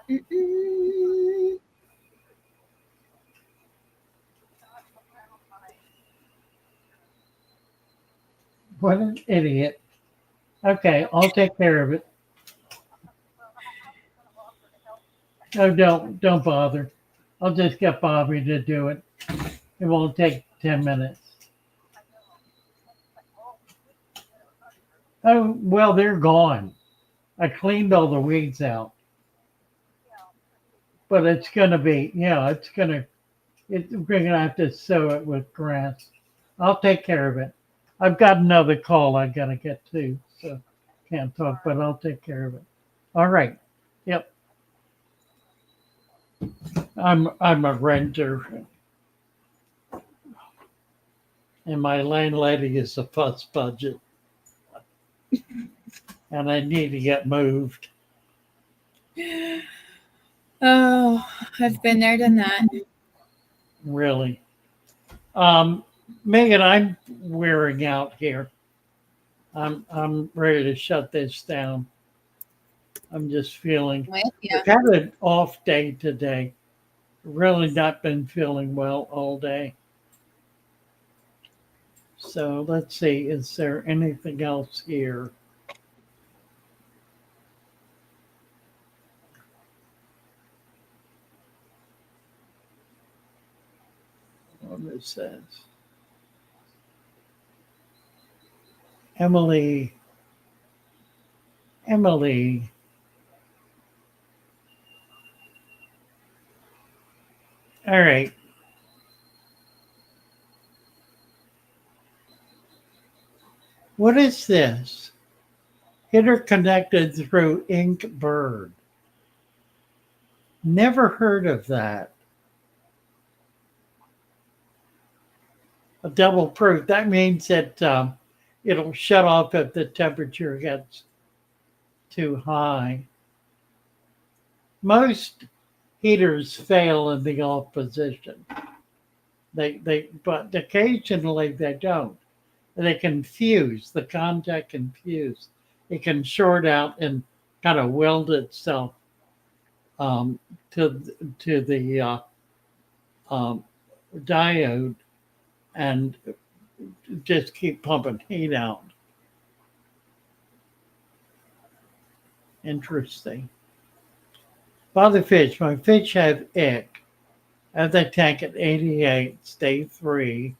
Speaker 3: Mm-mm.
Speaker 2: What an idiot. Okay, I'll take care of it. Oh, don't bother. I'll just get Bobby to do it. It won't take 10 minutes. Oh, well, they're gone. I cleaned all the weeds out. But it's gonna be, we're gonna have to sow it with grass. I'll take care of it. I've got another call I gotta get to, so can't talk, but I'll take care of it. All right. Yep. I'm a renter, and my landlady is a fuss budget, and I need to get moved.
Speaker 3: Oh, I've been there, done that.
Speaker 2: Really. Megan, I'm wearing out here. I'm ready to shut this down. I'm just feeling.
Speaker 3: Yeah.
Speaker 2: I've had an off day today. Really not been feeling well all day. So let's see. Is there anything else here? What it says. Emily. Emily. All right. What is this? Interconnected through ink bird. Never heard of that. A double proof. That means that it'll shut off if the temperature gets too high. Most heaters fail in the off position. But occasionally they don't. They can fuse. The contact can fuse. It can short out and kind of weld itself to the diode and just keep pumping heat out. Interesting. Father fish. My fish have ick. I have that tank at 88, stay 3,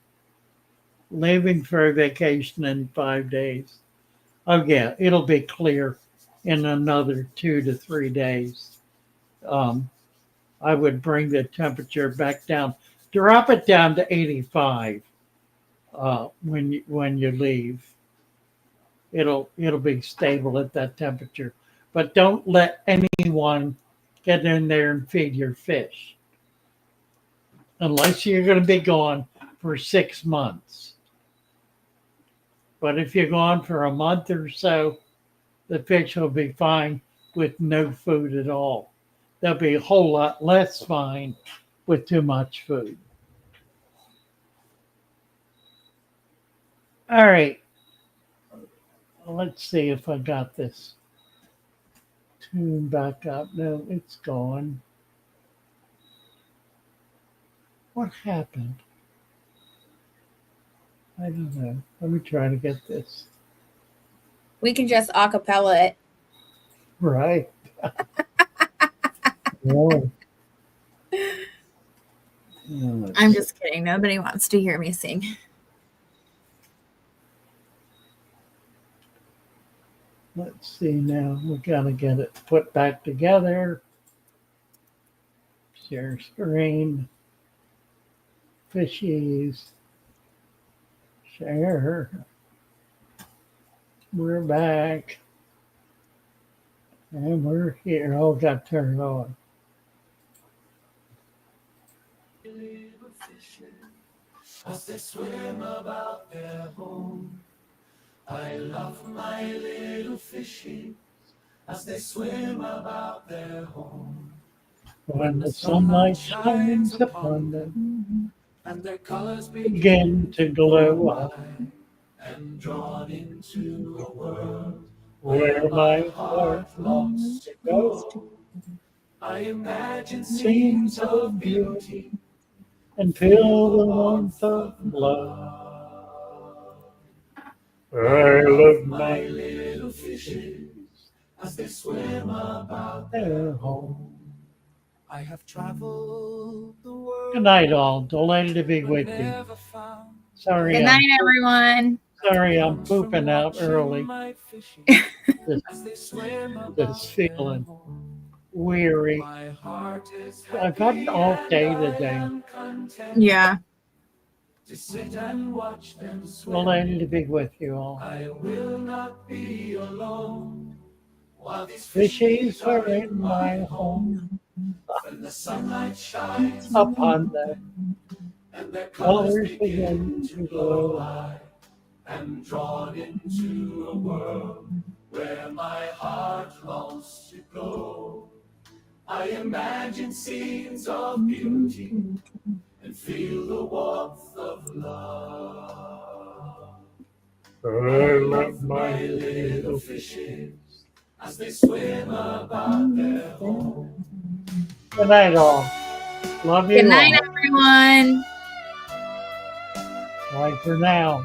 Speaker 2: leaving for a vacation in 5 days. Oh yeah, it'll be clear in another 2 to 3 days. I would bring the temperature back down, drop it down to 85 when you leave. It'll be stable at that temperature, but don't let anyone get in there and feed your fish unless you're going to be gone for 6 months. But if you're gone for a month or so, the fish will be fine with no food at all. They'll be a whole lot less fine with too much food. All right. Let's see if I got this tune back up. No, it's gone. What happened? I don't know. Let me try to get this.
Speaker 3: We can just acapella it.
Speaker 2: Right. No.
Speaker 3: I'm just kidding. Nobody wants to hear me sing.
Speaker 2: Let's see now. We got to get it put back together. Share screen. Fishies. Share. We're back. And we're here. Oh, got turned on.
Speaker 1: As they swim about their home, I love my little fishies as they swim about their home.
Speaker 2: When the sunlight shines upon them,
Speaker 1: and their colors
Speaker 2: begin to glow up,
Speaker 1: and drawn into a world
Speaker 2: where my heart
Speaker 1: longs to go. I imagine
Speaker 2: scenes of beauty and feel the warmth of love. I love my
Speaker 1: little fishes as they swim about
Speaker 2: their home.
Speaker 1: I have traveled the world.
Speaker 2: Good night, all. Delighted to be with you.
Speaker 1: Never found
Speaker 2: Sorry,
Speaker 3: Good night, everyone.
Speaker 2: sorry, I'm pooping out early.
Speaker 1: my fishes as they swim
Speaker 2: Just
Speaker 1: about
Speaker 2: feeling weary.
Speaker 1: my heart is
Speaker 2: I've had an off day today.
Speaker 3: Yeah.
Speaker 1: to sit and watch them swim.
Speaker 2: Delighted to be with you all.
Speaker 1: I will not be alone while these
Speaker 2: Fishies are in my home.
Speaker 1: when the sunlight shines
Speaker 2: Upon them,
Speaker 1: and their
Speaker 2: colors begin to glow.
Speaker 1: I am drawn into a world where my heart longs to go. I imagine scenes of beauty and feel the warmth of love.
Speaker 2: I love my
Speaker 1: Little fishes as they swim about their home.
Speaker 2: Good night, all. Love you
Speaker 3: Good night,
Speaker 2: all.
Speaker 3: everyone.
Speaker 2: Bye for now.